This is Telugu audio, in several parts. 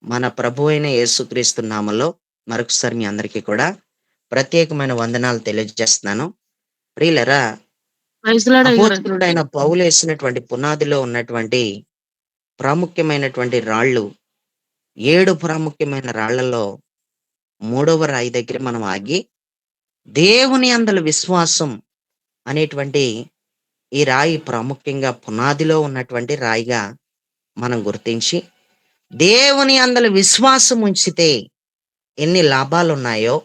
మన ప్రభువైన యేసుక్రీస్తు నామములో మరొకసారి మీ అందరికీ కూడా ప్రత్యేకమైన వందనాలు తెలియజేస్తున్నాను. ప్రియులారా, ప్రైజ్ లార్డ్ అయ్యగారు. అపోస్తలుడైన పౌలేసినటువంటి పునాదిలో ఉన్నటువంటి ప్రాముఖ్యమైనటువంటి రాళ్ళు, 7 ప్రాముఖ్యమైన రాళ్లలో మూడవ రాయి దగ్గర మనం ఆగి, దేవుని యందలి విశ్వాసం అనేటువంటి ఈ రాయి ప్రాముఖ్యంగా పునాదిలో ఉన్నటువంటి రాయిగా మనం గుర్తించి, దేవుని యందలి విశ్వాసం ఉంచితే ఎన్ని లాభాలున్నాయో,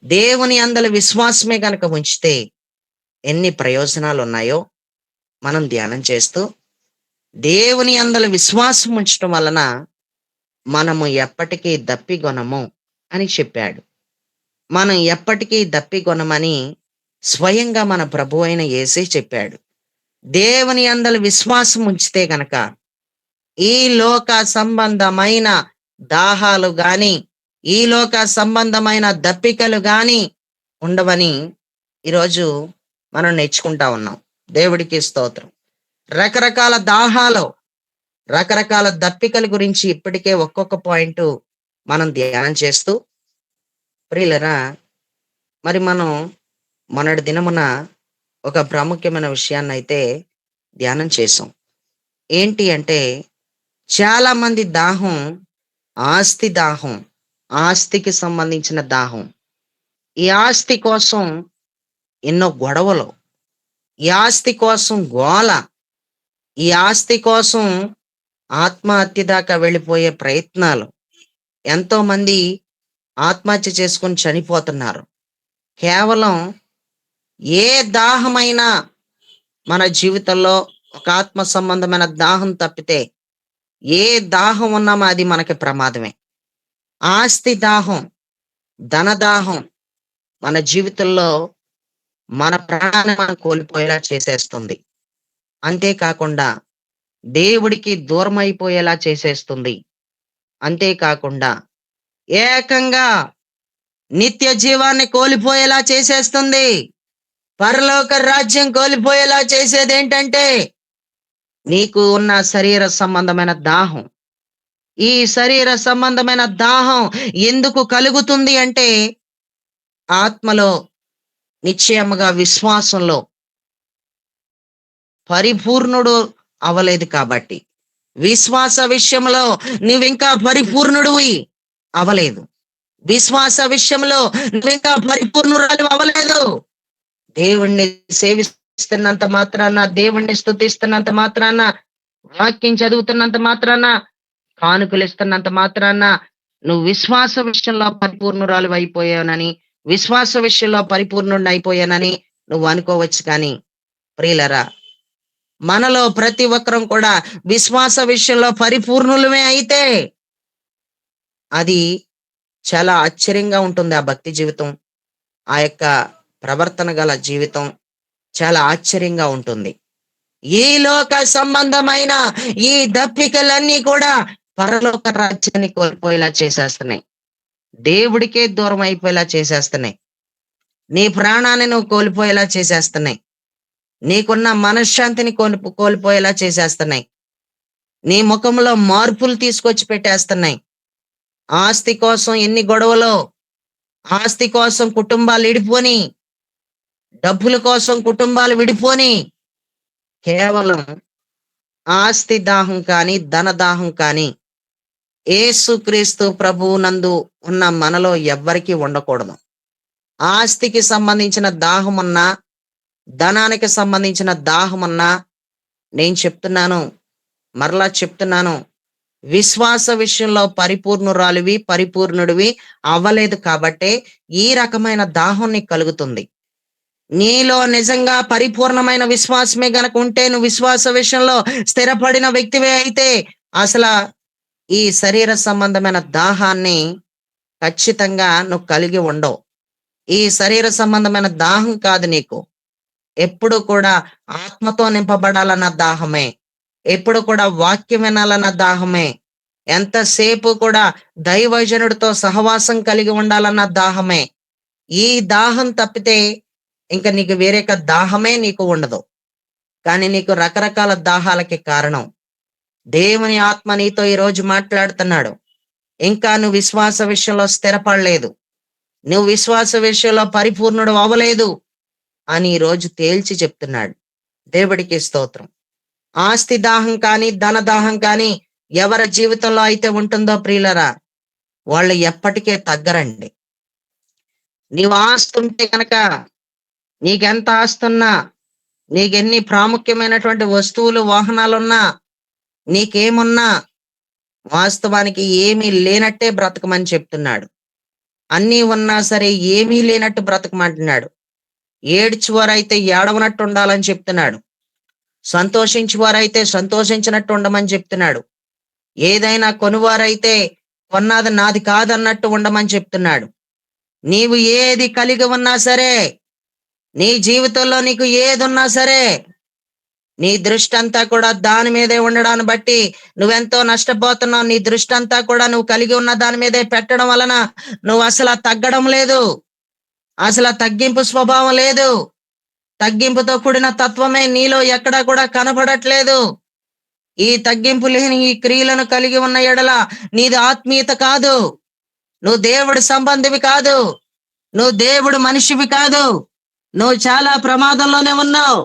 దేవుని యందలి విశ్వాసమే గనక ఉంచితే ఎన్ని ప్రయోజనాలున్నాయో మనం ధ్యానం చేస్తూ, దేవుని యందలి విశ్వాసం ఉంచటం వలన మనము ఎప్పటికీ దప్పిగొనము అని చెప్పాడు. మనం ఎప్పటికీ దప్పిగొనమని స్వయంగా మన ప్రభువైన యేసే చెప్పాడు. దేవుని యందలి విశ్వాసం ఉంచితే గనక ఈ లోక సంబంధమైన దాహాలు గాని, ఈ లోక సంబంధమైన దప్పికలు గాని ఉండవని ఈరోజు మనం నేర్చుకుంటా ఉన్నాం. దేవుడికి స్తోత్రం. రకరకాల దాహాలు, రకరకాల దప్పికల గురించి ఇప్పటికే ఒక్కొక్క పాయింట్ మనం ధ్యానం చేస్తూ, ప్రియులరా, మరి మనం మొన్నటి దినమున ఒక ప్రాముఖ్యమైన విషయాన్ని అయితే ధ్యానం చేసాం. ఏంటి అంటే, చాలా మంది దాహం ఆస్తి దాహం, ఆస్తికి సంబంధించిన దాహం. ఈ ఆస్తి కోసం ఎన్నో గొడవలు, ఈ ఆస్తి కోసం గోల, ఈ ఆస్తి కోసం ఆత్మహత్య దాకా వెళ్ళిపోయే ప్రయత్నాలు. ఎంతో మంది ఆత్మహత్య చేసుకొని చనిపోతున్నారు. కేవలం ఏ దాహమైనా మన జీవితంలో ఒక ఆత్మ సంబంధమైన దాహం తప్పితే ఏ దాహం ఉన్నామో అది మనకి ప్రమాదమే. ఆస్తి దాహం, ధన దాహం మన జీవితంలో మన ప్రాణాన్ని మనం కోల్పోయేలా చేసేస్తుంది. అంతేకాకుండా దేవుడికి దూరం అయిపోయేలా చేసేస్తుంది. అంతేకాకుండా ఏకంగా నిత్య జీవాన్ని కోల్పోయేలా చేసేస్తుంది. పరలోక రాజ్యం కోల్పోయేలా చేసేది ఏంటంటే నీకు ఉన్న శరీర సంబంధమైన దాహం. ఈ శరీర సంబంధమైన దాహం ఎందుకు కలుగుతుంది అంటే, ఆత్మలో నిశ్చయముగా విశ్వాసంలో పరిపూర్ణుడు అవలేదు కాబట్టి. విశ్వాస విషయంలో నువ్వింకా పరిపూర్ణుడివి అవలేదు. విశ్వాస విషయంలో నువ్వింకా పరిపూర్ణురాలు అవ్వలేదు. దేవుణ్ణి సేవిస్తున్నంత మాత్రాన, దేవుణ్ణి స్తుతిస్తున్నంత మాత్రాన, వాక్యం చదువుతున్నంత మాత్రాన, కానుకలు ఇస్తున్నంత మాత్రాన నువ్వు విశ్వాస విషయంలో పరిపూర్ణురాలు అయిపోయానని, విశ్వాస విషయంలో పరిపూర్ణుడిని అయిపోయానని నువ్వు అనుకోవచ్చు. కానీ ప్రియులరా, మనలో ప్రతి ఒక్కరం కూడా విశ్వాస విషయంలో పరిపూర్ణులమే అయితే అది చాలా ఆశ్చర్యంగా ఉంటుంది. ఆ భక్తి జీవితం, ఆ యొక్క ప్రవర్తన గల జీవితం చాలా ఆశ్చర్యంగా ఉంటుంది. ఈ లోక సంబంధమైన ఈ దప్పికలన్నీ కూడా పరలోక రాజ్యాన్ని కోల్పోయేలా చేసేస్తున్నాయి. దేవుడికే దూరం అయిపోయేలా చేసేస్తున్నాయి. నీ ప్రాణాన్ని నువ్వు కోల్పోయేలా చేసేస్తున్నాయి. నీకున్న మనశ్శాంతిని కోల్పోయేలా చేసేస్తున్నాయి. నీ ముఖంలో మార్పులు తీసుకొచ్చి పెట్టేస్తున్నాయి. ఆస్తి కోసం ఎన్ని గొడవలో, ఆస్తి కోసం కుటుంబాలు విడిపోని, డబ్బుల కోసం కుటుంబాలు విడిపోని, కేవలం ఆస్తి దాహం కానీ, ధన దాహం కానీ యేసుక్రీస్తు ప్రభువు నందు ఉన్న మనలో ఎవ్వరికీ ఉండకూడదు. ఆస్తికి సంబంధించిన దాహమున్నా, ధనానికి సంబంధించిన దాహమున్నా, నేను చెప్తున్నాను, మరలా చెప్తున్నాను, విశ్వాస విషయంలో పరిపూర్ణురాలివి, పరిపూర్ణుడివి అవ్వలేదు కాబట్టే ఈ రకమైన దాహం నీకు కలుగుతుంది. నీలో నిజంగా పరిపూర్ణమైన విశ్వాసమే గనక ఉంటే, నువ్వు విశ్వాస విషయంలో స్థిరపడిన వ్యక్తివే అయితే, అసలు ఈ శరీర సంబంధమైన దాహాన్ని ఖచ్చితంగా నువ్వు కలిగి ఉండవు. ఈ శరీర సంబంధమైన దాహం కాదు నీకు. ఎప్పుడు కూడా ఆత్మతో నింపబడాలన్న దాహమే, ఎప్పుడు కూడా వాక్యం వినాలన్న దాహమే, ఎంతసేపు కూడా దైవజనుడితో సహవాసం కలిగి ఉండాలన్న దాహమే. ఈ దాహం తప్పితే ఇంకా నీకు వేరే దాహమే నీకు ఉండదు. కానీ నీకు రకరకాల దాహాలకి కారణం దేవుని ఆత్మ నీతో ఈరోజు మాట్లాడుతున్నాడు. ఇంకా నువ్వు విశ్వాస విషయంలో స్థిరపడలేదు, నువ్వు విశ్వాస విషయంలో పరిపూర్ణుడు అవ్వలేదు అని ఈ రోజు తేల్చి చెప్తున్నాడు. దేవుడికి స్తోత్రం. ఆస్తి దాహం కానీ, ధన దాహం కానీ ఎవరి జీవితంలో అయితే ఉంటుందో ప్రియులరా, వాళ్ళు ఎప్పటికే తగ్గరండి. నీవు ఆస్తి ఉంటే కనుక, నీకెంత ఆస్తున్నా, నీకెన్ని ప్రాముఖ్యమైనటువంటి వస్తువులు వాహనాలున్నా, నీకేమున్నా, వాస్తవానికి ఏమీ లేనట్టే బ్రతకమని చెప్తున్నాడు. అన్నీ ఉన్నా సరే ఏమీ లేనట్టు బ్రతకమంటున్నాడు. ఏడ్చువారైతే ఏడవనట్టు ఉండాలని చెప్తున్నాడు. సంతోషించువారైతే సంతోషించినట్టు ఉండమని చెప్తున్నాడు. ఏదైనా కొనువారైతే కొన్నది నాది కాదన్నట్టు ఉండమని చెప్తున్నాడు. నీవు ఏది కలిగి ఉన్నా సరే, నీ జీవితంలో నీకు ఏది ఉన్నా సరే, నీ దృష్టి అంతా కూడా దాని మీదే ఉండడాన్ని బట్టి నువ్వెంతో నష్టపోతున్నావు. నీ దృష్టి అంతా కూడా నువ్వు కలిగి ఉన్న దాని మీదే పెట్టడం వలన నువ్వు అసలు తగ్గడం లేదు, అసలు తగ్గింపు స్వభావం లేదు, తగ్గింపుతో కూడిన తత్వమే నీలో ఎక్కడా కూడా కనపడట్లేదు. ఈ తగ్గింపు లేని ఈ క్రియలను కలిగి ఉన్న ఎడల నీది ఆత్మీయత కాదు, నువ్వు దేవుడి సంబంధివి కాదు, నువ్వు దేవుడు మనిషివి కాదు, నువ్వు చాలా ప్రమాదంలోనే ఉన్నావు.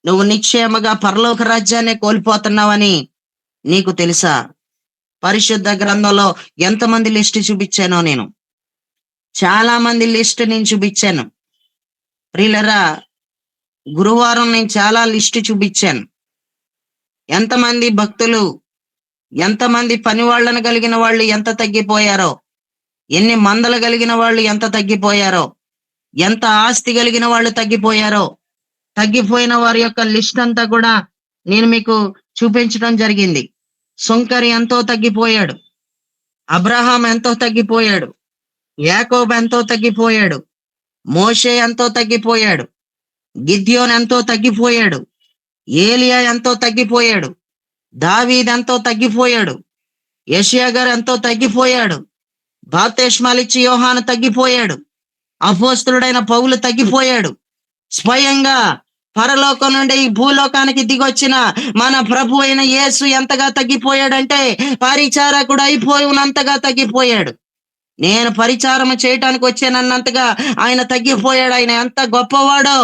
నువ్వు నిశ్చయముగా పరలోక రాజ్యాన్ని కోల్పోతున్నావని నీకు తెలుసా? పరిశుద్ధ గ్రంథంలో ఎంతమంది లిస్ట్ చూపించానో నేను చాలా మంది లిస్ట్ నేను చూపించాను ప్రియులరా. గురువారం నేను చాలా లిస్ట్ చూపించాను. ఎంతమంది భక్తులు, ఎంతమంది పని వాళ్ళను కలిగిన వాళ్ళు ఎంత తగ్గిపోయారో, ఎన్ని మందలు కలిగిన వాళ్ళు ఎంత తగ్గిపోయారో, ఎంత ఆస్తి కలిగిన వాళ్ళు తగ్గిపోయారో, తగ్గిపోయిన వారి యొక్క లిస్ట్ అంతా కూడా నేను మీకు చూపించడం జరిగింది. సుంకరి ఎంతో తగ్గిపోయాడు, అబ్రహాం ఎంతో తగ్గిపోయాడు, యాకోబు ఎంతో తగ్గిపోయాడు, మోషే ఎంతో తగ్గిపోయాడు, గిద్యోన్ ఎంతో తగ్గిపోయాడు, ఏలియా ఎంతో తగ్గిపోయాడు, దావీద్ ఎంతో తగ్గిపోయాడు, యెషయా గారు ఎంతో తగ్గిపోయాడు, బాప్తిస్మాలిచ్చి యోహాను తగ్గిపోయాడు, అపోస్తలుడైన పౌలు తగ్గిపోయాడు. స్వయంగా పరలోకం నుండి ఈ భూలోకానికి దిగొచ్చిన మన ప్రభు అయిన యేసు ఎంతగా తగ్గిపోయాడంటే పరిచారకుడు అయిపోయినంతగా తగ్గిపోయాడు. నేను పరిచారం చేయటానికి వచ్చానన్నంతగా ఆయన తగ్గిపోయాడు. ఆయన ఎంత గొప్పవాడో!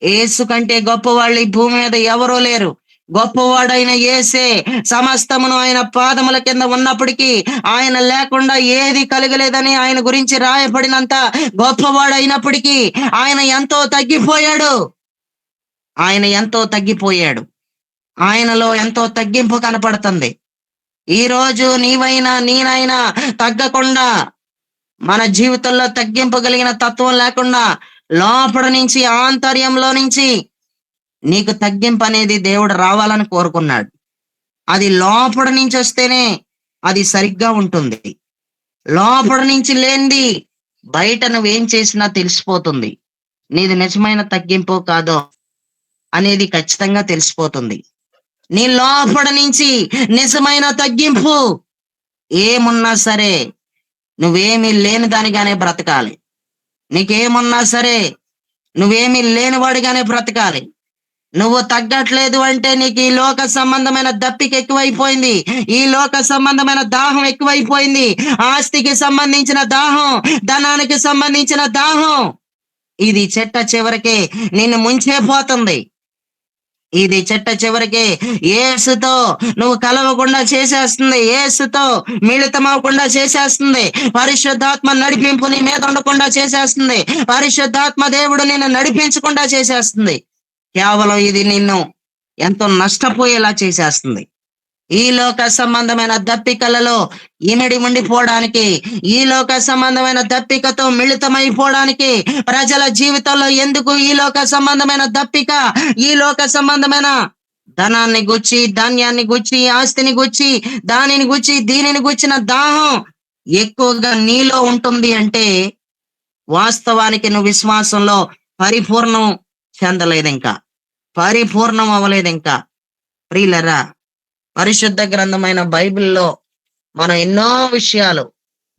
యేసు కంటే గొప్పవాళ్ళు ఈ భూమి మీద ఎవరూ లేరు. గొప్పవాడైన యేసే సమస్తమును ఆయన పాదముల కింద ఉన్నప్పటికీ ఆయన లేకుండా ఏది కలగలేదని ఆయన గురించి రాయబడినంత గొప్పవాడైనప్పటికీ ఆయన ఎంతో తగ్గిపోయాడు. ఆయన ఎంతో తగ్గిపోయాడు. ఆయనలో ఎంతో తగ్గింపు కనపడుతుంది. ఈ రోజు నీవైనా నేనైనా తగ్గకుండా, మన జీవితంలో తగ్గింపు కలిగిన తత్వం లేకుండా లోపల నుంచి, ఆంతర్యంలో నుంచి నీకు తగ్గింపు అనేది దేవుడు రావాలని కోరుకున్నాడు. అది లోపల నుంచి వస్తేనే అది సరిగ్గా ఉంటుంది. లోపల నుంచి లేనిది బయట నువ్వేం చేసినా తెలిసిపోతుంది. నీది నిజమైన తగ్గింపు కాదో అనేది ఖచ్చితంగా తెలిసిపోతుంది. నీ లోపల నుంచి నిజమైన తగ్గింపు ఏమున్నా సరే నువ్వేమీ లేని దానిగానే బ్రతకాలి. నీకేమున్నా సరే నువ్వేమీ లేనివాడిగానే బ్రతకాలి. నువ్వు తగ్గట్లేదు అంటే నీకు ఈ లోక సంబంధమైన దప్పిక ఎక్కువైపోయింది, ఈ లోక సంబంధమైన దాహం ఎక్కువైపోయింది. ఆస్తికి సంబంధించిన దాహం, ధనానికి సంబంధించిన దాహం, ఇది చెట్ట చివరికి నిన్ను ముంచే పోతుంది. ఇది చెట్ట చివరికి యేసుతో నువ్వు కలవకుండా చేసేస్తుంది, యేసుతో మిళితమవకుండా చేసేస్తుంది, పరిశుద్ధాత్మ నడిపింపు నీ మీద ఉండకుండా చేసేస్తుంది, పరిశుద్ధాత్మ దేవుడు నిన్ను నడిపించకుండా చేసేస్తుంది. కేవలం ఇది నిన్ను ఎంతో నష్టపోయేలా చేసేస్తుంది. ఈ లోక సంబంధమైన దప్పికలలో ఇమిడి ఉండిపోవడానికి, ఈ లోక సంబంధమైన దప్పికతో మిళితమైపోవడానికి ప్రజల జీవితంలో ఎందుకు ఈ లోక సంబంధమైన దప్పిక, ఈ లోక సంబంధమైన ధనాన్ని గుచ్చి, ధాన్యాన్ని గుచ్చి, ఆస్తిని గుచ్చి, దానిని గుచ్చి, దీనిని గుచ్చిన దాహం ఎక్కువగా నీలో ఉంటుంది అంటే వాస్తవానికి నువ్వు విశ్వాసంలో పరిపూర్ణం చెందలేదు, ఇంకా పరిపూర్ణం అవ్వలేదు. ఇంకా ప్రియులరా, పరిశుద్ధ గ్రంథమైన బైబిల్లో మనం ఎన్నో విషయాలు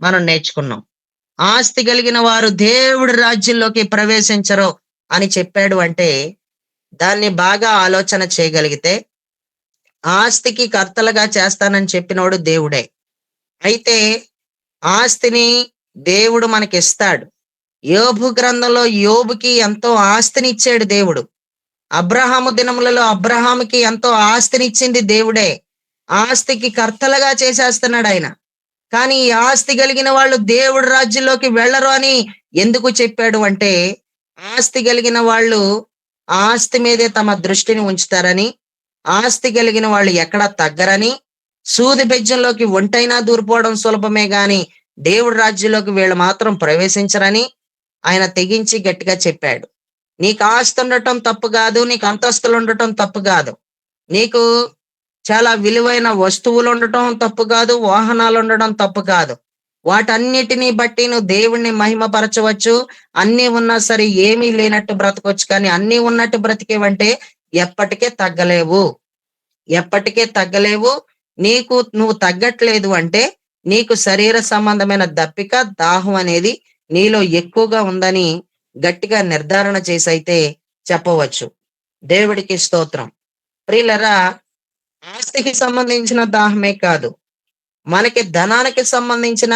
మనం నేర్చుకున్నాం. ఆస్తి కలిగిన వారు దేవుడి రాజ్యంలోకి ప్రవేశించరు అని చెప్పాడు అంటే దాన్ని బాగా ఆలోచన చేయగలిగితే ఆస్తికి కర్తలుగా చేస్తానని చెప్పినోడు దేవుడే. అయితే ఆస్తిని దేవుడు మనకిస్తాడు. యోబు గ్రంథంలో యోబుకి ఎంతో ఆస్తినిచ్చాడు దేవుడు. అబ్రహాము దినములలో అబ్రహాముకి ఎంతో ఆస్తినిచ్చింది దేవుడే. ఆస్తికి కర్తలుగా చేసేస్తున్నాడు ఆయన. కానీ ఈ ఆస్తి కలిగిన వాళ్ళు దేవుడి రాజ్యంలోకి వెళ్ళరు అని ఎందుకు చెప్పాడు అంటే, ఆస్తి కలిగిన వాళ్ళు ఆస్తి మీదే తమ దృష్టిని ఉంచుతారని, ఆస్తి కలిగిన వాళ్ళు ఎక్కడా తగ్గరని, సూది బెజ్జంలోకి ఒంటైనా దూరిపోవడం సులభమే గాని దేవుడి రాజ్యంలోకి వీళ్ళు మాత్రం ప్రవేశించరని ఆయన తెగించి గట్టిగా చెప్పాడు. నీకు ఆస్తి ఉండటం తప్పు కాదు, నీకు అంతస్తులు ఉండటం తప్పు కాదు, నీకు చాలా విలువైన వస్తువులు ఉండటం తప్పు కాదు, వాహనాలు ఉండడం తప్పు కాదు. వాటన్నిటిని బట్టి నువ్వు దేవుణ్ణి మహిమపరచవచ్చు. అన్నీ ఉన్నా సరే ఏమీ లేనట్టు బ్రతకొచ్చు. కానీ అన్నీ ఉన్నట్టు బ్రతికేవంటే ఎప్పటికే తగ్గలేవు, ఎప్పటికే తగ్గలేవు. నీకు నువ్వు తగ్గట్లేదు అంటే నీకు శరీర సంబంధమైన దప్పిక, దాహం అనేది నీలో ఎక్కువగా ఉందని గట్టిగా నిర్ధారణ చేసి అయితే చెప్పవచ్చు. దేవుడికి స్తోత్రం. ప్రియులరా, ఆస్తికి సంబంధించిన దాహమే కాదు, మనకి ధనానికి సంబంధించిన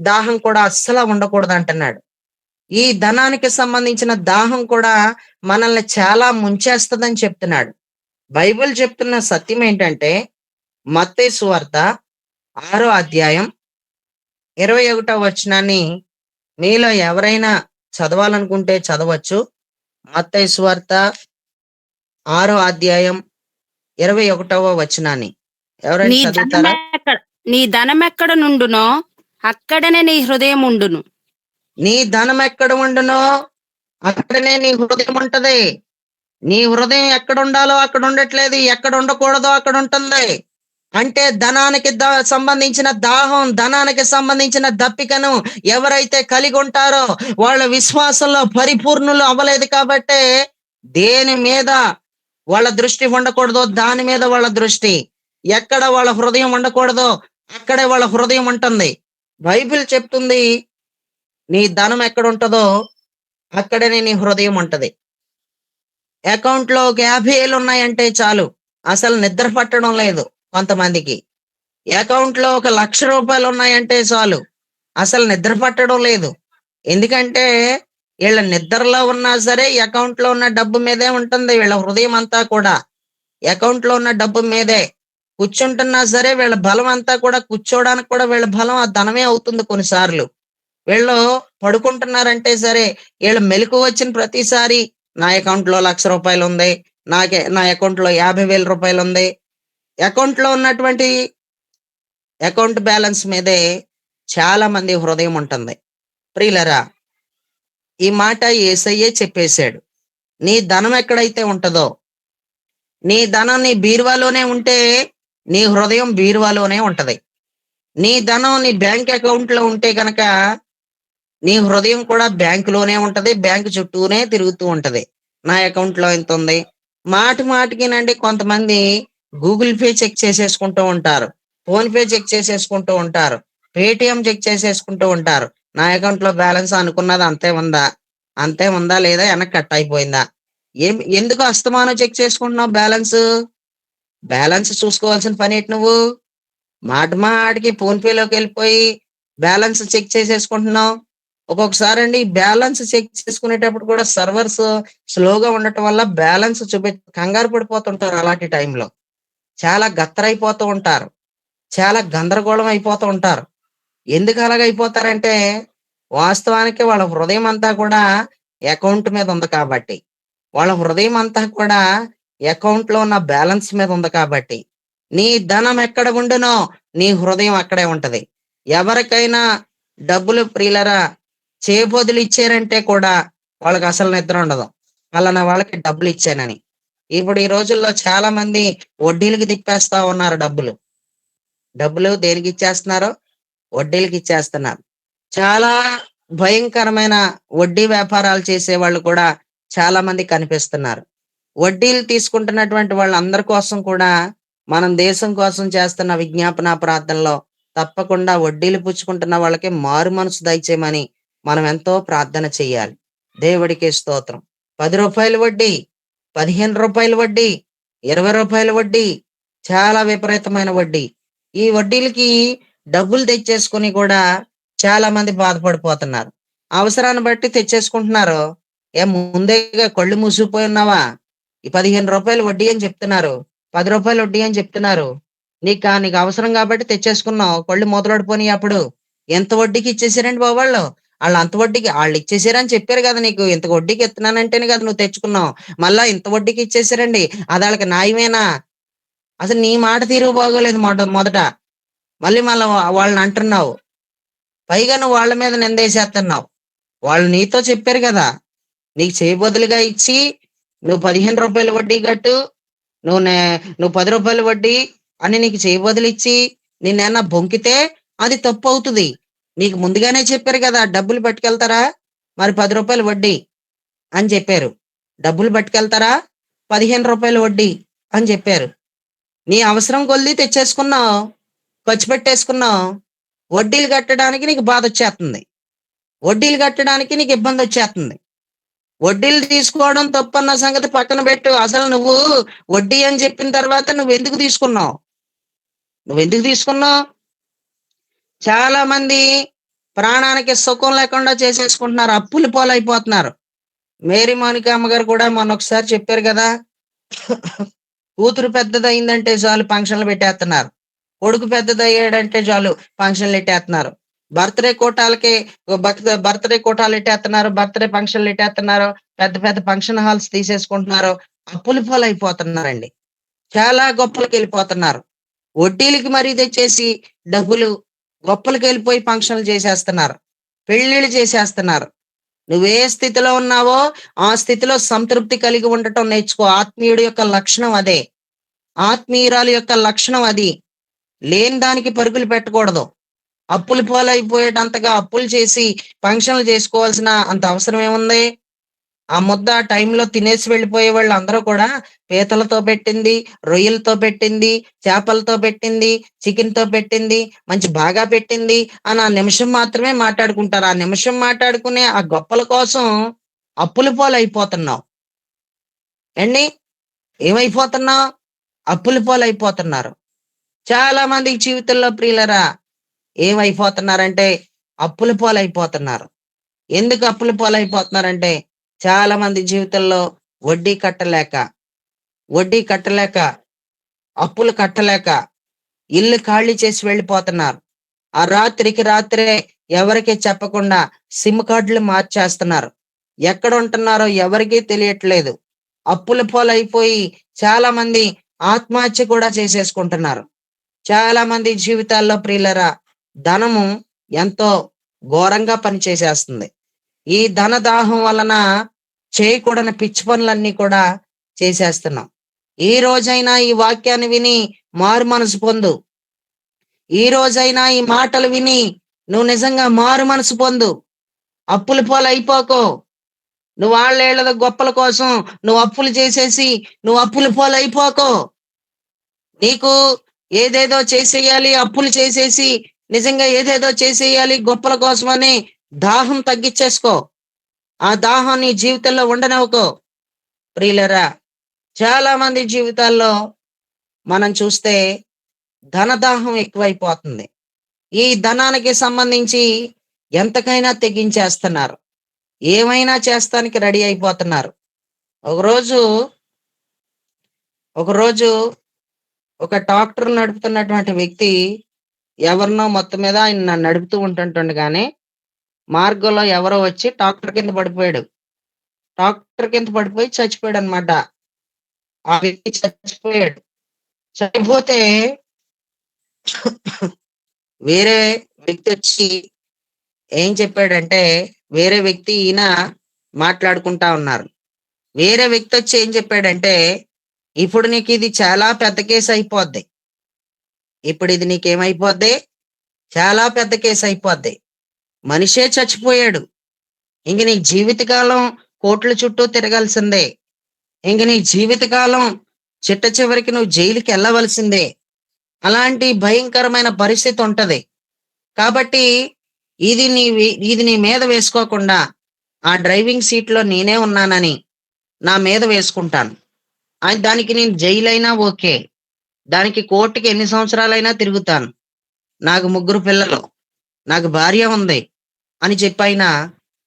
దాహం కూడా అస్సలు ఉండకూడదు అంటున్నాడు. ఈ ధనానికి సంబంధించిన దాహం కూడా మనల్ని చాలా ముంచేస్తుందని చెప్తున్నాడు. బైబిల్ చెప్తున్న సత్యం ఏంటంటే, మత్తయి సువార్త 6వ అధ్యాయం 21వ వచనాన్ని మీలో ఎవరైనా చదవాలనుకుంటే చదవచ్చు. మత్తయి సువార్త 6వ అధ్యాయం 21వ వచనాన్ని ఎవరైనా నీ చదువుతారా? నీ ధనమెక్కడ నుండునో అక్కడనే నీ హృదయం ఉండును. నీ ధనం ఎక్కడ ఉండునో అక్కడనే నీ హృదయం ఉంటది. నీ హృదయం ఎక్కడ ఉండాలో అక్కడ ఉండట్లేదు, ఎక్కడ ఉండకూడదో అక్కడ ఉంటుంది. అంటే ధనానికి సంబంధించిన దాహం, ధనానికి సంబంధించిన దప్పికను ఎవరైతే కలిగి ఉంటారో వాళ్ళ విశ్వాసంలో పరిపూర్ణులు అవ్వలేదు. కాబట్టే దేని మీద వాళ్ళ దృష్టి ఉండకూడదో దాని మీద వాళ్ళ దృష్టి, ఎక్కడ వాళ్ళ హృదయం ఉండకూడదో అక్కడే వాళ్ళ హృదయం ఉంటుంది. బైబిల్ చెప్తుంది, నీ ధనం ఎక్కడ ఉంటుందో అక్కడనే నీ హృదయం ఉంటది. అకౌంట్ లో ఒక 50,000 ఉన్నాయంటే చాలు, అసలు నిద్ర పట్టడం లేదు కొంతమందికి. అకౌంట్ లో ఒక 1,00,000 రూపాయలు ఉన్నాయంటే చాలు, అసలు నిద్ర పట్టడం లేదు. ఎందుకంటే వీళ్ళ నిద్రలో ఉన్నా సరే అకౌంట్ లో ఉన్న డబ్బు మీదే ఉంటుంది వీళ్ళ హృదయం అంతా కూడా. అకౌంట్ లో ఉన్న డబ్బు మీదే కూర్చుంటున్నా సరే వీళ్ళ బలం అంతా కూడా, కూర్చోడానికి కూడా వీళ్ళ బలం ఆ ధనమే అవుతుంది కొన్నిసార్లు. వీళ్ళు పడుకుంటున్నారంటే సరే, వీళ్ళు మెలకు వచ్చిన ప్రతిసారి నా అకౌంట్ లో 1,00,000 రూపాయలు ఉంది, నా అకౌంట్ లో 50,000 రూపాయలు ఉంది. అకౌంట్ లో ఉన్నటువంటి అకౌంట్ బ్యాలెన్స్ మీదే చాలా మంది హృదయం ఉంటుంది. ప్రియులరా, ఈ మాట యేసయ్యే చెప్పేశాడు. నీ ధనం ఎక్కడైతే ఉంటుందో, నీ ధనం నీ బీరువాలోనే ఉంటే నీ హృదయం బీరువాలోనే ఉంటది. నీ ధనం నీ బ్యాంక్ అకౌంట్ లో ఉంటే కనుక నీ హృదయం కూడా బ్యాంకులోనే ఉంటది, బ్యాంకు చుట్టూనే తిరుగుతూ ఉంటది. నా అకౌంట్ లో ఎంత ఉంది, మాటి మాటికినండి కొంతమంది గూగుల్ పే చెక్ చేసేసుకుంటూ ఉంటారు, ఫోన్ పే చెక్ చేసేసుకుంటూ ఉంటారు, పేటిఎం చెక్ చేసేసుకుంటూ ఉంటారు. నా అకౌంట్ లో బ్యాలెన్స్ అనుకున్నది అంతే ఉందా లేదా, వెనక్కి కట్ అయిపోయిందా? ఎందుకు అస్తమానం చెక్ చేసుకుంటున్నావు బ్యాలెన్స్? బ్యాలెన్స్ చూసుకోవాల్సిన పని ఏంటి నువ్వు? మాటికి ఫోన్ పేలోకి వెళ్ళిపోయి బ్యాలెన్స్ చెక్ చేసేసుకుంటున్నావు. ఒక్కొక్కసారి అండి బ్యాలెన్స్ చెక్ చేసుకునేటప్పుడు కూడా సర్వర్స్ స్లోగా ఉండటం వల్ల బ్యాలెన్స్ కంగారు పడిపోతుంటారు. అలాంటి టైంలో చాలా గత్తరైపోతూ ఉంటారు, చాలా గందరగోళం అయిపోతూ ఉంటారు. ఎందుకు అలాగైపోతారంటే, వాస్తవానికి వాళ్ళ హృదయం అంతా కూడా అకౌంట్ మీద ఉంది కాబట్టి, వాళ్ళ హృదయం అంతా కూడా అకౌంట్ లో ఉన్న బ్యాలెన్స్ మీద ఉంది కాబట్టి. నీ ధనం ఎక్కడ ఉండునో నీ హృదయం అక్కడే ఉంటది. ఎవరికైనా డబ్బులు ప్రియులరా చేబదులు ఇచ్చారంటే కూడా వాళ్ళకి అసలు నిద్ర ఉండదు, పలానా వాళ్ళకి డబ్బులు ఇచ్చానని. ఇప్పుడు ఈ రోజుల్లో చాలా మంది వడ్డీలకి తిప్పేస్తా ఉన్నారు. డబ్బులు దేనికి ఇచ్చేస్తున్నారో వడ్డీలకి ఇచ్చేస్తున్నారు. చాలా భయంకరమైన వడ్డీ వ్యాపారాలు చేసే వాళ్ళు కూడా చాలా మంది కనిపిస్తున్నారు. వడ్డీలు తీసుకుంటున్నటువంటి వాళ్ళందరి కోసం కూడా మనం దేశం కోసం చేస్తున్న విజ్ఞాపన ప్రార్థనలో తప్పకుండా వడ్డీలు పుచ్చుకుంటున్న వాళ్ళకి మారు మనసు దయచేయమని మనం ఎంతో ప్రార్థన చెయ్యాలి. దేవుడికి స్తోత్రం. 10 రూపాయల వడ్డీ, 15 రూపాయల వడ్డీ, 20 రూపాయల వడ్డీ, చాలా విపరీతమైన వడ్డీ. ఈ వడ్డీలకి డబ్బులు తెచ్చేసుకొని కూడా చాలా మంది బాధపడిపోతున్నారు. అవసరాన్ని బట్టి తెచ్చేసుకుంటున్నారు. ముందేగా కళ్ళు మూసుకుపోయి ఉన్నావా? ఈ రూ. 15 వడ్డీ అని చెప్తున్నారు. రూ. 10 వడ్డీ అని చెప్తున్నారు. నీకు అవసరం కాబట్టి తెచ్చేసుకున్నావు. కళ్ళు మూతపడిపోయినాయి అప్పుడు. ఎంత వడ్డీకి ఇచ్చేసారండి బాబు వాళ్ళు? ఆళ్ళు అంత వడ్డీకి ఆళ్ళు ఇచ్చేసారని చెప్పారు కదా నీకు. ఇంత వడ్డీకి ఇత్తన్నానంటేనే కదా నువ్వు తెచ్చుకున్నావు. మళ్ళా ఇంత వడ్డీకి ఇచ్చేసారండి. అది ఆళ్ళకి న్యాయమేనా? అసలు నీ మాట తీరు బాగోలేదు మొదట. మళ్ళీ వాళ్ళని అంటున్నావు. పైగా నువ్వు వాళ్ళ మీద నిందేసేస్తున్నావు. వాళ్ళు నీతో చెప్పారు కదా! నీకు చేయబదులుగా ఇచ్చి నువ్వు రూ. 15 వడ్డీ కట్టు. నువ్వు రూ. 10 వడ్డీ అని నీకు చేయబదులిచ్చి నిన్నేమన్నా బొంకితే అది తప్పవుతది. నీకు ముందుగానే చెప్పారు కదా! డబ్బులు పట్టుకెళ్తారా? మరి రూ. 10 వడ్డీ అని చెప్పారు. డబ్బులు పట్టుకెళ్తారా? రూ. 15 వడ్డీ అని చెప్పారు. నీ అవసరం కొలిది తెచ్చేసుకున్నావు. ఖర్చు పెట్టేసుకున్నావు. వడ్డీలు కట్టడానికి నీకు బాధొచ్చేస్తుంది. వడ్డీలు కట్టడానికి నీకు ఇబ్బందొచ్చేస్తుంది. వడ్డీలు తీసుకోవడం తప్పన్న సంగతి పక్కన పెట్టు. అసలు నువ్వు వడ్డీ అని చెప్పిన తర్వాత నువ్వెందుకు తీసుకున్నావు? నువ్వెందుకు తీసుకున్నావు? చాలా మంది ప్రాణానికి సుఖం లేకుండా చేసేసుకుంటున్నారు. అప్పుల పాలైపోతున్నారు. మేరీ మోనికా అమ్మగారు కూడా మొన్నొకసారి చెప్పారు కదా! కూతురు పెద్దదయిందంటే చాలు ఫంక్షన్లు పెట్టేస్తున్నారు. కొడుకు పెద్దదయ్యాడంటే చాలు ఫంక్షన్లు ఎట్టేస్తున్నారు. బర్త్‌డే కోటాలకి బర్త్‌డే కోటాలు ఎట్టేస్తున్నారు. బర్త్‌డే ఫంక్షన్లు ఎట్టేస్తున్నారు. పెద్ద పెద్ద ఫంక్షన్ హాల్స్ తీసేసుకుంటున్నారు. అప్పుల పాలైపోతున్నారండి. చాలా గొప్పలకెళ్ళిపోతున్నారు. వడ్డీలకి మరీ తెచ్చేసి డబ్బులు గొప్పలకెళ్ళిపోయి ఫంక్షన్లు చేసేస్తున్నారు. పెళ్ళిళ్ళు చేసేస్తున్నారు. నువ్వే స్థితిలో ఉన్నావో ఆ స్థితిలో సంతృప్తి కలిగి ఉండటం నేర్చుకో. ఆత్మీయుడి యొక్క లక్షణం అదే. ఆత్మీయురాలు యొక్క లక్షణం అది. లేని దానికి పరుగులు పెట్టకూడదు. అప్పుల పాలైపోయేటంతగా అప్పులు చేసి ఫంక్షన్లు చేసుకోవాల్సిన అంత అవసరం ఏముంది? ఆ ముద్ద ఆ టైంలో తినేసి వెళ్ళిపోయే వాళ్ళందరూ కూడా పీతలతో పెట్టింది, రొయ్యలతో పెట్టింది, చేపలతో పెట్టింది, చికెన్‌తో పెట్టింది, మంచి బాగా పెట్టింది అని ఆ నిమిషం మాత్రమే మాట్లాడుకుంటారు. ఆ నిమిషం మాట్లాడుకునే ఆ గొప్పల కోసం అప్పుల పాలైపోతున్నావు. ఏండి? ఏమైపోతున్నావు? అప్పుల పాలైపోతున్నారు. చాలా మంది జీవితంలో ప్రియులరా ఏమైపోతున్నారంటే అప్పుల పాలైపోతున్నారు. ఎందుకు అప్పుల పాలైపోతున్నారంటే చాలా మంది జీవితంలో వడ్డీ కట్టలేక, వడ్డీ కట్టలేక, అప్పులు కట్టలేక ఇల్లు ఖాళీ చేసి వెళ్ళిపోతున్నారు. ఆ రాత్రికి రాత్రే ఎవరికీ చెప్పకుండా సిమ్ కార్డులు మార్చేస్తున్నారు. ఎక్కడ ఉంటున్నారో ఎవరికీ తెలియట్లేదు. అప్పుల పాలైపోయి చాలా మంది ఆత్మహత్య కూడా చేసేసుకుంటున్నారు. చాలా మంది జీవితాల్లో ప్రియులరా ధనము ఎంతో ఘోరంగా పనిచేసేస్తుంది. ఈ ధన దాహం వలన చేయకూడని పిచ్చి పనులన్నీ కూడా చేసేస్తున్నాం. ఈ రోజైనా ఈ వాక్యాన్ని విని మారు మనసు పొందు. ఈ రోజైనా ఈ మాటలు విని నువ్వు నిజంగా మారు మనసు పొందు. అప్పుల పాలైపోకు. నువ్వు వాళ్ళేళ్ళ గొప్పల కోసం నువ్వు అప్పులు చేసేసి నువ్వు అప్పుల పాలైపోకు. నీకు ఏదేదో చేసేయాలి, అప్పులు చేసేసి నిజంగా ఏదేదో చేసేయాలి గొప్పల కోసమని దాహం తగ్గిచ్చేసుకో. ఆ దాహం నీ జీవితంలో ఉండనివ్వకు. ప్రియులరా చాలా మంది జీవితాల్లో మనం చూస్తే ధనదాహం ఎక్కువైపోతుంది. ఈ ధనానికి సంబంధించి ఎంతకైనా తెగించేస్తున్నారు. ఏమైనా చేస్తానికి రెడీ అయిపోతున్నారు. ఒకరోజు ఒకరోజు ఒక ట్రాక్టర్ నడుపుతున్నటువంటి వ్యక్తి ఎవరినో మొత్తం మీద ఆయన నడుపుతూ ఉంటుండగానే మార్గంలో ఎవరో వచ్చి ట్రాక్టర్ కింద పడిపోయాడు. ట్రాక్టర్ కింద పడిపోయి చచ్చిపోయాడన్నమాట. ఆ వ్యక్తి చచ్చిపోయాడు. చనిపోతే వేరే వ్యక్తి వచ్చి ఏం చెప్పాడంటే వేరే వ్యక్తి ఈయన మాట్లాడుకుంటా ఉన్నారు. వేరే వ్యక్తి వచ్చి ఏం చెప్పాడంటే ఇప్పుడు నీకు ఇది చాలా పెద్ద కేసు అయిపోద్ది. ఇప్పుడు ఇది నీకేమైపోద్ది? చాలా పెద్ద కేసు అయిపోద్ది. మనిషే చచ్చిపోయాడు. ఇంక నీ జీవితకాలం కోర్టుల చుట్టూ తిరగాల్సిందే. ఇంక నీ జీవితకాలం చిట్ట చివరికి నువ్వు జైలుకి వెళ్ళవలసిందే. అలాంటి భయంకరమైన పరిస్థితి ఉంటది. కాబట్టి ఇది నీ మీద వేసుకోకుండా ఆ డ్రైవింగ్ సీట్‌లో నేనే ఉన్నానని నా మీద వేసుకుంటాను. దానికి నేను జైలైనా ఓకే. దానికి కోర్టుకి ఎన్ని సంవత్సరాలైనా తిరుగుతాను. నాకు 3 పిల్లలు, నాకు భార్య ఉంది అని చెప్పైనా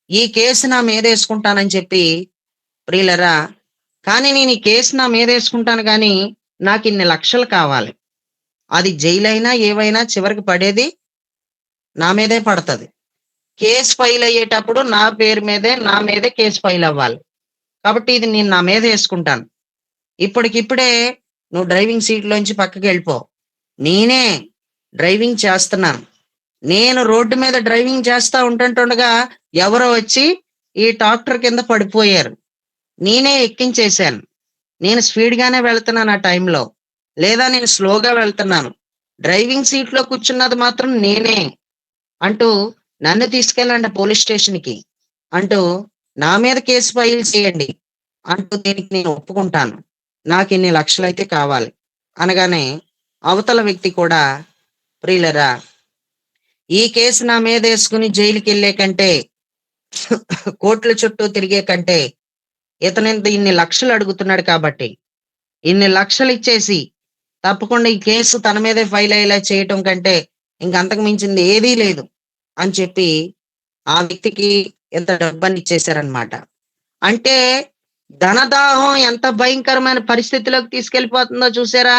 ఈ కేసు నా మీద వేసుకుంటానని చెప్పి ప్రియులరా, కానీ నేను ఈ కేసు నా మీద వేసుకుంటాను కానీ నాకు ఇన్ని లక్షలు కావాలి. అది జైలైనా ఏవైనా చివరికి పడేది నా మీదే పడుతుంది. కేసు ఫైల్ అయ్యేటప్పుడు నా మీదే కేసు ఫైల్ అవ్వాలి. కాబట్టి ఇది నేను నా మీద వేసుకుంటాను. ఇప్పటికిప్పుడే నువ్వు డ్రైవింగ్ సీట్లోంచి పక్కకి వెళ్ళిపో. నేనే డ్రైవింగ్ చేస్తున్నాను. నేను రోడ్డు మీద డ్రైవింగ్ చేస్తా ఉంటుండగా ఎవరో వచ్చి ఈ ట్రాక్టర్ కింద పడిపోయారు. నేనే ఎక్కించేశాను. నేను స్పీడ్గానే వెళ్తున్నాను ఆ టైంలో, లేదా నేను స్లోగా వెళ్తున్నాను. డ్రైవింగ్ సీట్లో కూర్చున్నది మాత్రం నేనే అంటూ నన్ను తీసుకెళ్ళండి పోలీస్ స్టేషన్కి అంటూ నా మీద కేసు ఫైల్ చేయండి అంటూ దీనికి నేను ఒప్పుకుంటాను. నాకు ఇన్ని లక్షలైతే కావాలి అనగానే అవతల వ్యక్తి కూడా, ప్రియులరా, ఈ కేసు నా మీద వేసుకుని జైలుకి వెళ్ళే కంటే, కోట్ల చుట్టూ తిరిగే కంటే ఇతనింత ఇన్ని లక్షలు అడుగుతున్నాడు కాబట్టి ఇన్ని లక్షలు ఇచ్చేసి తప్పకుండా ఈ కేసు తన మీదే ఫైల్ అయ్యేలా చేయటం కంటే ఇంకంతకు మించింది ఏదీ లేదు అని చెప్పి ఆ వ్యక్తికి ఎంత డబ్బని ఇచ్చేశారనమాట. అంటే ధనదాహం ఎంత భయంకరమైన పరిస్థితిలోకి తీసుకెళ్ళిపోతుందో చూసారా?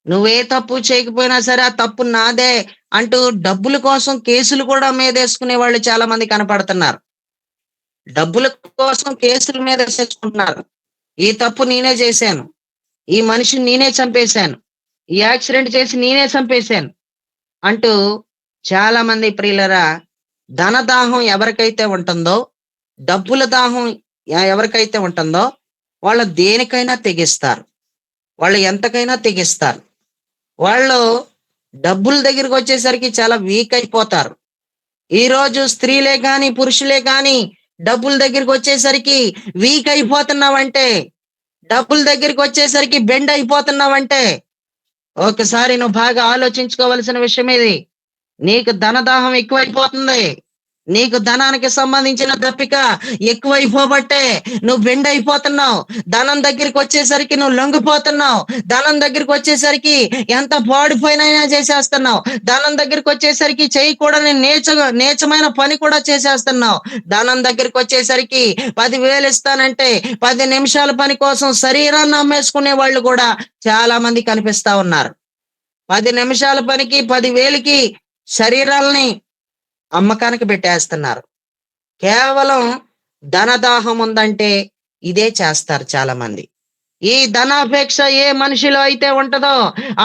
నువ్వే తప్పు చేయకపోయినా సరే ఆ తప్పు నాదే అంటూ డబ్బుల కోసం కేసులు కూడా మీదేసుకునే వాళ్ళు చాలా మంది కనపడుతున్నారు. డబ్బుల కోసం కేసుల మీద వేసేసుకుంటున్నారు. ఈ తప్పు నేనే చేశాను, ఈ మనిషిని నేనే చంపేశాను, ఈ యాక్సిడెంట్ చేసి నేనే చంపేశాను అంటూ చాలా మంది ప్రియులరా, ధనదాహం ఎవరికైతే ఉంటుందో, డబ్బుల దాహం ఎవరికైతే ఉంటుందో వాళ్ళు దేనికైనా తెగిస్తారు. వాళ్ళు ఎంతకైనా తెగిస్తారు. వాళ్ళు డబ్బుల దగ్గరికి వచ్చేసరికి చాలా వీక్ అయిపోతారు. ఈ రోజు స్త్రీలే గాని పురుషులే గాని డబ్బుల దగ్గరికి వచ్చేసరికి వీక్ అయిపోతున్నావంటే, డబ్బుల దగ్గరికి వచ్చేసరికి బెండ్ అయిపోతున్నావంటే ఒకసారి నువ్వు బాగా ఆలోచించుకోవలసిన విషయం ఇది. నీకు ధనదాహం ఎక్కువైపోతుంది. నీకు ధనానికి సంబంధించిన దప్పిక ఎక్కువైపోబట్టే నువ్వు బెండ్ అయిపోతున్నావు. ధనం దగ్గరికి వచ్చేసరికి నువ్వు లొంగిపోతున్నావు. ధనం దగ్గరికి వచ్చేసరికి ఎంత పాడిపోయినైనా చేసేస్తున్నావు. ధనం దగ్గరికి వచ్చేసరికి చేయకూడని నీచమైన పని కూడా చేసేస్తున్నావు. ధనం దగ్గరికి వచ్చేసరికి 10,000 ఇస్తానంటే 10 నిమిషాల పని కోసం శరీరాన్ని అమ్మేసుకునే వాళ్ళు కూడా చాలా మంది కనిపిస్తా ఉన్నారు. 10 నిమిషాల పనికి 10,000కి శరీరాలని అమ్మకానికి పెట్టేస్తున్నారు. కేవలం ధనదాహం ఉందంటే ఇదే చేస్తారు చాలా మంది. ఈ ధనాపేక్ష ఏ మనిషిలో అయితే ఉంటదో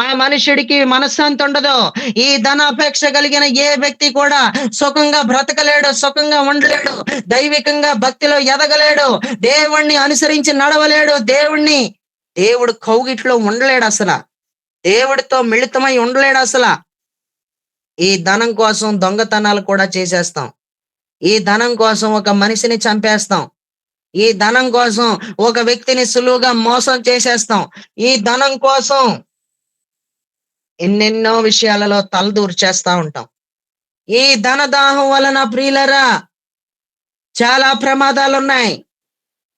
ఆ మనుషుడికి మనశ్శాంతి ఉండదు. ఈ ధనాపేక్ష కలిగిన ఏ వ్యక్తి కూడా సుఖంగా బ్రతకలేడు, సుఖంగా ఉండలేడు, దైవికంగా భక్తిలో ఎదగలేడు, దేవుణ్ణి అనుసరించి నడవలేడు, దేవుడు కౌగిట్లో ఉండలేడు, అసలు దేవుడితో మిళితమై ఉండలేడు. అసలు ఈ ధనం కోసం దొంగతనాలు కూడా చేసేస్తాం. ఈ ధనం కోసం ఒక మనిషిని చంపేస్తాం. ఈ ధనం కోసం ఒక వ్యక్తిని సులువుగా మోసం చేసేస్తాం. ఈ ధనం కోసం ఎన్నెన్నో విషయాలలో తలదూర్చేస్తా ఉంటాం. ఈ ధనదాహం వలన ప్రియులరా చాలా ప్రమాదాలు ఉన్నాయి.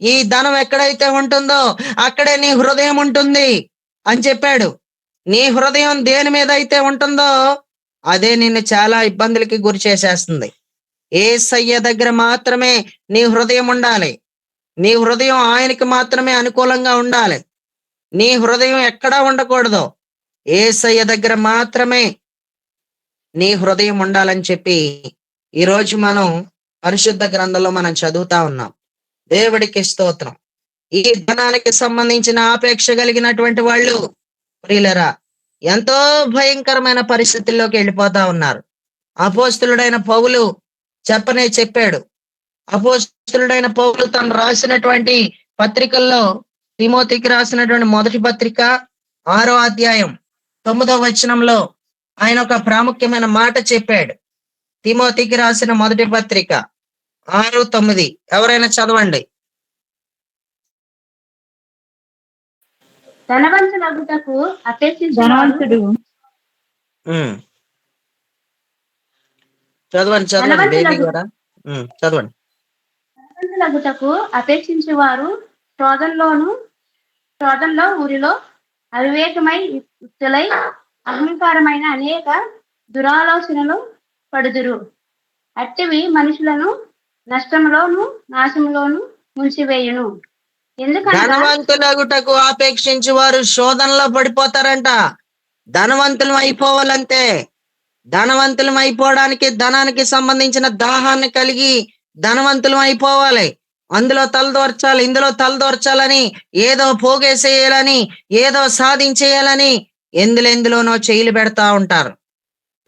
ఈ ధనం ఎక్కడైతే ఉంటుందో అక్కడే నీ హృదయం ఉంటుంది అని చెప్పాడు. నీ హృదయం దేని మీద అయితే ఉంటుందో అదే నిన్ను చాలా ఇబ్బందులకి గురి చేసేస్తుంది. యేసయ్య దగ్గర మాత్రమే నీ హృదయం ఉండాలి. నీ హృదయం ఆయనకి మాత్రమే అనుకూలంగా ఉండాలి. నీ హృదయం ఎక్కడా ఉండకూడదు. యేసయ్య దగ్గర మాత్రమే నీ హృదయం ఉండాలని చెప్పి ఈరోజు మనం పరిశుద్ధ గ్రంథంలో మనం చదువుతా ఉన్నాం. దేవుడికి స్తోత్రం. ఈ ధనానికి సంబంధించిన ఆపేక్ష కలిగినటువంటి వాళ్ళు ప్రియులరా ఎంతో భయంకరమైన పరిస్థితుల్లోకి వెళ్ళిపోతా ఉన్నారు. అపోస్తలుడైన పౌలు చెప్పాడు. అపోస్తలుడైన పౌలు తను రాసినటువంటి పత్రికల్లో తిమోతికి రాసినటువంటి మొదటి పత్రిక 6వ అధ్యాయం 9వ వచనంలో ఆయన ఒక ప్రాముఖ్యమైన మాట చెప్పాడు. తిమోతికి రాసిన మొదటి పత్రిక 6:9 ఎవరైనా చదవండి. ధనవంతులగుటకు ధనవంతుడు చదవండి బేబీ కూడా చదవండి. ధనవంతులగుటకు అపేక్షించే వారు శోధనలో ఊరిలో అవివేకమై యుక్తులై అహంకారమైన అనేక దురాలోచనలో పడుదురు. అట్టివి మనుషులను నష్టములోను నాశములోను ముంచివేయును. ఎందుకనగా ధనవంతులగుటకు ఆపేక్షించి వారు శోధనలో పడిపోతారంట. ధనవంతులం అయిపోవాలంతే. ధనవంతులం అయిపోవడానికి ధనానికి సంబంధించిన దాహాన్ని కలిగి ధనవంతులం అయిపోవాలి. అందులో తలదోర్చాలి, ఇందులో తలదోర్చాలని, ఏదో పోగేసేయాలని, ఏదో సాధించేయాలని ఎందులోనో చేయిలు పెడతా ఉంటారు.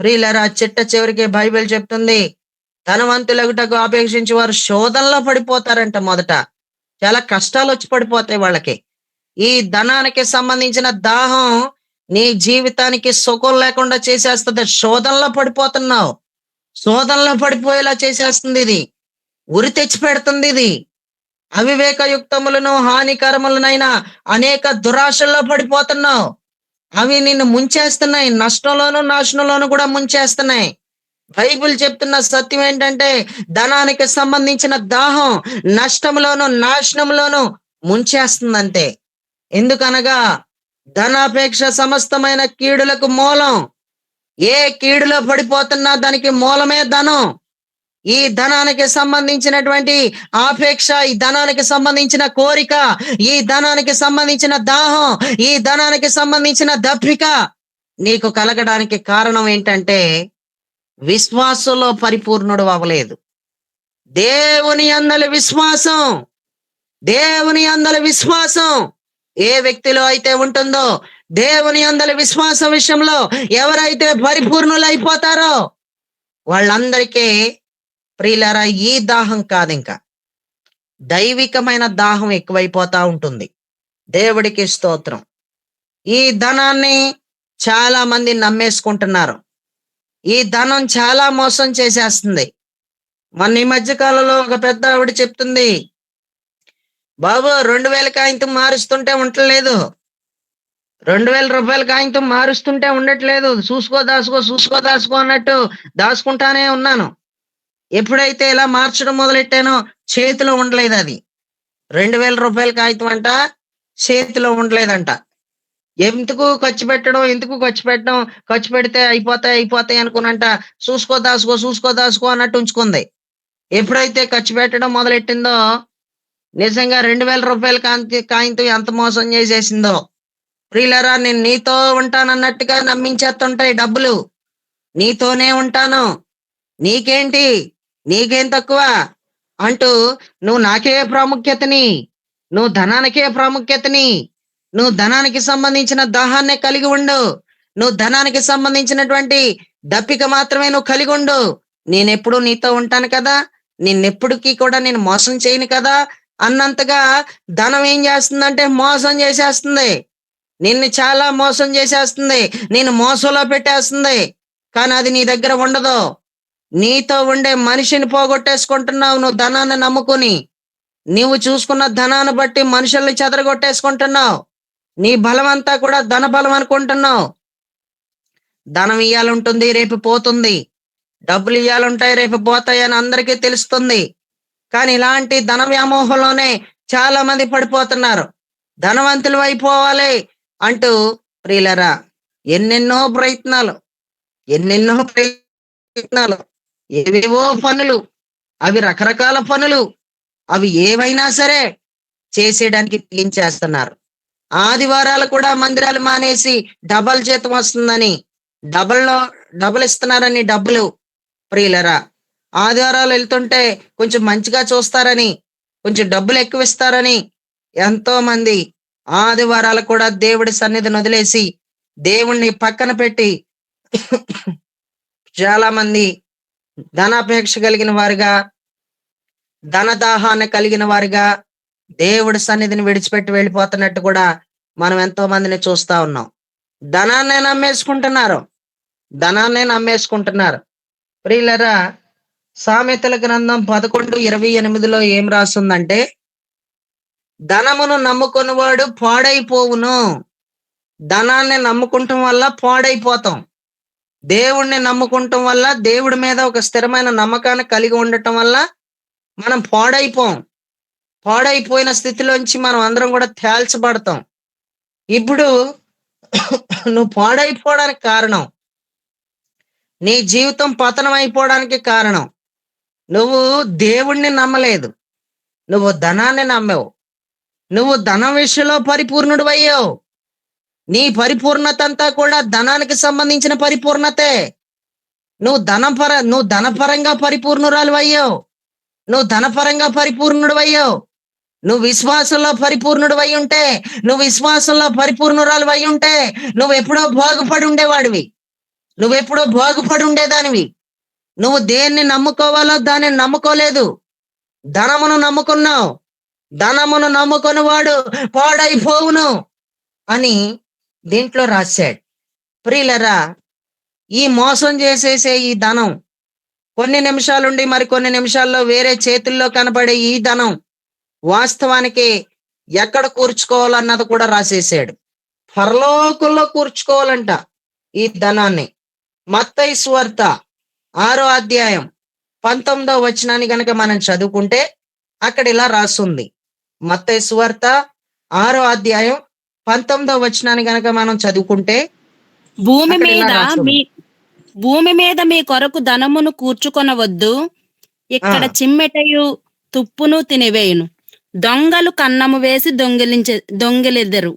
ప్రియులరా, చిట్ట చివరికి బైబిల్ చెప్తుంది, ధనవంతులగుటకు అపేక్షించి వారు శోధనలో పడిపోతారంట. మొదట చాలా కష్టాలు వచ్చి పడిపోతాయి వాళ్ళకి. ఈ ధనానికి సంబంధించిన దాహం నీ జీవితానికి సుఖం లేకుండా చేసేస్తుంది. శోధనలో పడిపోతున్నావు, శోధనలో పడిపోయేలా చేసేస్తుంది. ఇది ఉరి తెచ్చి పెడుతుంది. ఇది అవివేకయుక్తములను హానికరములనైనా అనేక దురాశల్లో పడిపోతున్నావు. అవి నిన్ను ముంచేస్తున్నాయి, నష్టంలోను నాశనంలోను కూడా ముంచేస్తున్నాయి. బైబిల్ చెప్తున్న సత్యం ఏంటంటే, ధనానికి సంబంధించిన దాహం నష్టంలోను నాశనంలోను ముంచేస్తుంది అంతే. ఎందుకనగా ధనాపేక్ష సమస్తమైన కీడులకు మూలం. ఏ కీడులో పడిపోతున్నా దానికి మూలమే ధనం. ఈ ధనానికి సంబంధించినటువంటి ఆపేక్ష, ఈ ధనానికి సంబంధించిన కోరిక, ఈ ధనానికి సంబంధించిన దాహం, ఈ ధనానికి సంబంధించిన దప్పిక నీకు కలగడానికి కారణం ఏంటంటే, విశ్వాసంలో పరిపూర్ణుడు అవ్వలేదు. దేవుని యందలి విశ్వాసం, దేవుని యందలి విశ్వాసం ఏ వ్యక్తిలో అయితే ఉంటుందో, దేవుని యందలి విశ్వాసం విషయంలో ఎవరైతే పరిపూర్ణులు అయిపోతారో వాళ్ళందరికీ ప్రియులారా ఈ దాహం కాదు, ఇంకా దైవికమైన దాహం ఎక్కువైపోతా ఉంటుంది. దేవుడికి స్తోత్రం. ఈ ధనాన్ని చాలా మంది నమ్మేసుకుంటున్నారు. ఈ ధనం చాలా మోసం చేసేస్తుంది. మొన్న ఈ మధ్య కాలంలో ఒక పెద్ద ఆవిడ చెప్తుంది, బాబు 2000 కాగితం మారుస్తుంటే ఉండట్లేదు, 2000 రూపాయల కాగితం మారుస్తుంటే ఉండట్లేదు, చూసుకో దాసుకో అన్నట్టు దాచుకుంటానే ఉన్నాను. ఎప్పుడైతే ఇలా మార్చడం మొదలెట్టానో చేతిలో ఉండలేదు. అది 2000 రూపాయల కాగితం అంట, చేతిలో ఉండలేదంట. ఎందుకు ఖర్చు పెట్టడం, ఖర్చు పెడితే అయిపోతాయి అనుకున్నంట చూసుకో దాసుకో అన్నట్టు ఉంచుకుంది. ఎప్పుడైతే ఖర్చు పెట్టడం మొదలెట్టిందో నిజంగా 2000 రూపాయల కాగితం ఎంత మోసం చేసేసిందో. ప్రియులరా, నేను నీతో ఉంటానన్నట్టుగా నమ్మించేస్తుంటాయి డబ్బులు. నీతోనే ఉంటాను, నీకేంటి, నీకేం తక్కువ అంటూ నువ్వు నాకే ప్రాముఖ్యతని, నువ్వు ధనానికే ప్రాముఖ్యతని, నువ్వు ధనానికి సంబంధించిన దాహాన్నే కలిగి ఉండు, నువ్వు ధనానికి సంబంధించినటువంటి దప్పిక మాత్రమే నువ్వు కలిగి ఉండు, నేనెప్పుడు నీతో ఉంటాను కదా, నిన్నెప్పటికీ కూడా నేను మోసం చేయను కదా అన్నంతగా ధనం ఏం చేస్తుందంటే మోసం చేసేస్తుంది. నిన్ను చాలా మోసం చేసేస్తుంది, నేను మోసంలో పెట్టేస్తుంది. కానీ అది నీ దగ్గర ఉండదు. నీతో ఉండే మనిషిని పోగొట్టేసుకుంటున్నావు నువ్వు ధనాన్ని నమ్ముకుని. నీవు చూసుకున్న ధనాన్ని బట్టి మనుషుల్ని చెదరగొట్టేసుకుంటున్నావు. నీ బలం అంతా కూడా ధన బలం అనుకుంటున్నావు. ధనం ఇయ్యాలుంటుంది, రేపు పోతుంది. డబ్బులు ఇయ్యాలుంటాయి, రేపు పోతాయి అని అందరికీ తెలుస్తుంది. కానీ ఇలాంటి ధన వ్యామోహంలోనే చాలా మంది పడిపోతున్నారు. ధనవంతులు అయిపోవాలి అంటూ ప్రియులరా ఎన్నెన్నో ప్రయత్నాలు, ఏవేవో పనులు, అవి రకరకాల పనులు, అవి ఏవైనా సరే చేసేయడానికి తెగించేస్తున్నారు. ఆదివారాలు కూడా మందిరాలు మానేసి డబల్ జీతం వస్తుందని, డబల్ ఇస్తున్నారని డబ్బులు. ప్రియులరా, ఆదివారాలు వెళ్తుంటే కొంచెం మంచిగా చూస్తారని, కొంచెం డబ్బులు ఎక్కువ ఇస్తారని ఎంతో మంది ఆదివారాలు కూడా దేవుడి సన్నిధిని వదిలేసి దేవుణ్ణి పక్కన పెట్టి చాలా మంది ధనాపేక్ష కలిగిన వారుగా, ధనదాహాన్ని కలిగిన వారుగా దేవుడి సన్నిధిని విడిచిపెట్టి వెళ్ళిపోతున్నట్టు కూడా మనం ఎంతో మందిని చూస్తా ఉన్నాం. ధనాన్నే నమ్మేసుకుంటున్నారు. ప్రియులరా, సామెతల గ్రంథం 11:28 ఏం రాస్తుందంటే, ధనమును నమ్ముకున్నవాడు పాడైపోవును. ధనాన్ని నమ్ముకుంటం వల్ల పాడైపోతాం. దేవుణ్ణి నమ్ముకుంటం వల్ల, దేవుడి మీద ఒక స్థిరమైన నమ్మకాన్ని కలిగి ఉండటం వల్ల మనం పాడైపోయిన స్థితిలోంచి మనం అందరం కూడా తేల్చబడతాం. ఇప్పుడు నువ్వు పాడైపోవడానికి కారణం నీ జీవితం పతనం అయిపోవడానికి కారణం నువ్వు దేవుణ్ణి నమ్మలేదు, నువ్వు ధనాన్ని నమ్మావు. నువ్వు ధనం విషయంలో పరిపూర్ణుడు అయ్యావు. నీ పరిపూర్ణత అంతా కూడా ధనానికి సంబంధించిన పరిపూర్ణతే. నువ్వు ధనపరంగా పరిపూర్ణురాలు అయ్యావు. నువ్వు ధనపరంగా పరిపూర్ణుడు అయ్యావు. నువ్వు విశ్వాసంలో పరిపూర్ణుడు అయి ఉంటే, నువ్వు విశ్వాసంలో పరిపూర్ణురాలు అయి ఉంటే నువ్వు ఎప్పుడో బాగుపడి ఉండేవాడివి, నువ్వెప్పుడో బాగుపడి ఉండేదానివి. నువ్వు దేన్ని నమ్ముకోవాలో దాన్ని నమ్ముకోలేదు, ధనమును నమ్ముకున్నావు. ధనమును నమ్ముకొని వాడు పాడైపోవును అని దీంట్లో రాశాడు. ప్రియులరా, ఈ మోసం చేసేసే ఈ ధనం కొన్ని నిమిషాలుండి మరి కొన్ని నిమిషాల్లో వేరే చేతుల్లో కనబడే ఈ ధనం వాస్తవానికి ఎక్కడ కూర్చుకోవాలన్నది కూడా రాసేసాడు. పరలోకంలో కూర్చుకోవాలంట ఈ ధనాన్ని. మత్తయి సువార్త 6వ అధ్యాయం 19వ వచనాన్ని గనక మనం చదువుకుంటే అక్కడ ఇలా రాస్తుంది. మత్తయి సువార్త 6వ అధ్యాయం 19వ వచనాన్ని గనక మనం చదువుకుంటే భూమి అక్కడ ఇలా మీద రాస్తుంది. మీ భూమి మీద మీ కొరకు ధనమును కూర్చుకొనవద్దు. ఇక్కడ ఆ. చిమ్మెటయు తుప్పును తినివేయును. దొంగలు కన్నము వేసి దొంగిలెదరు.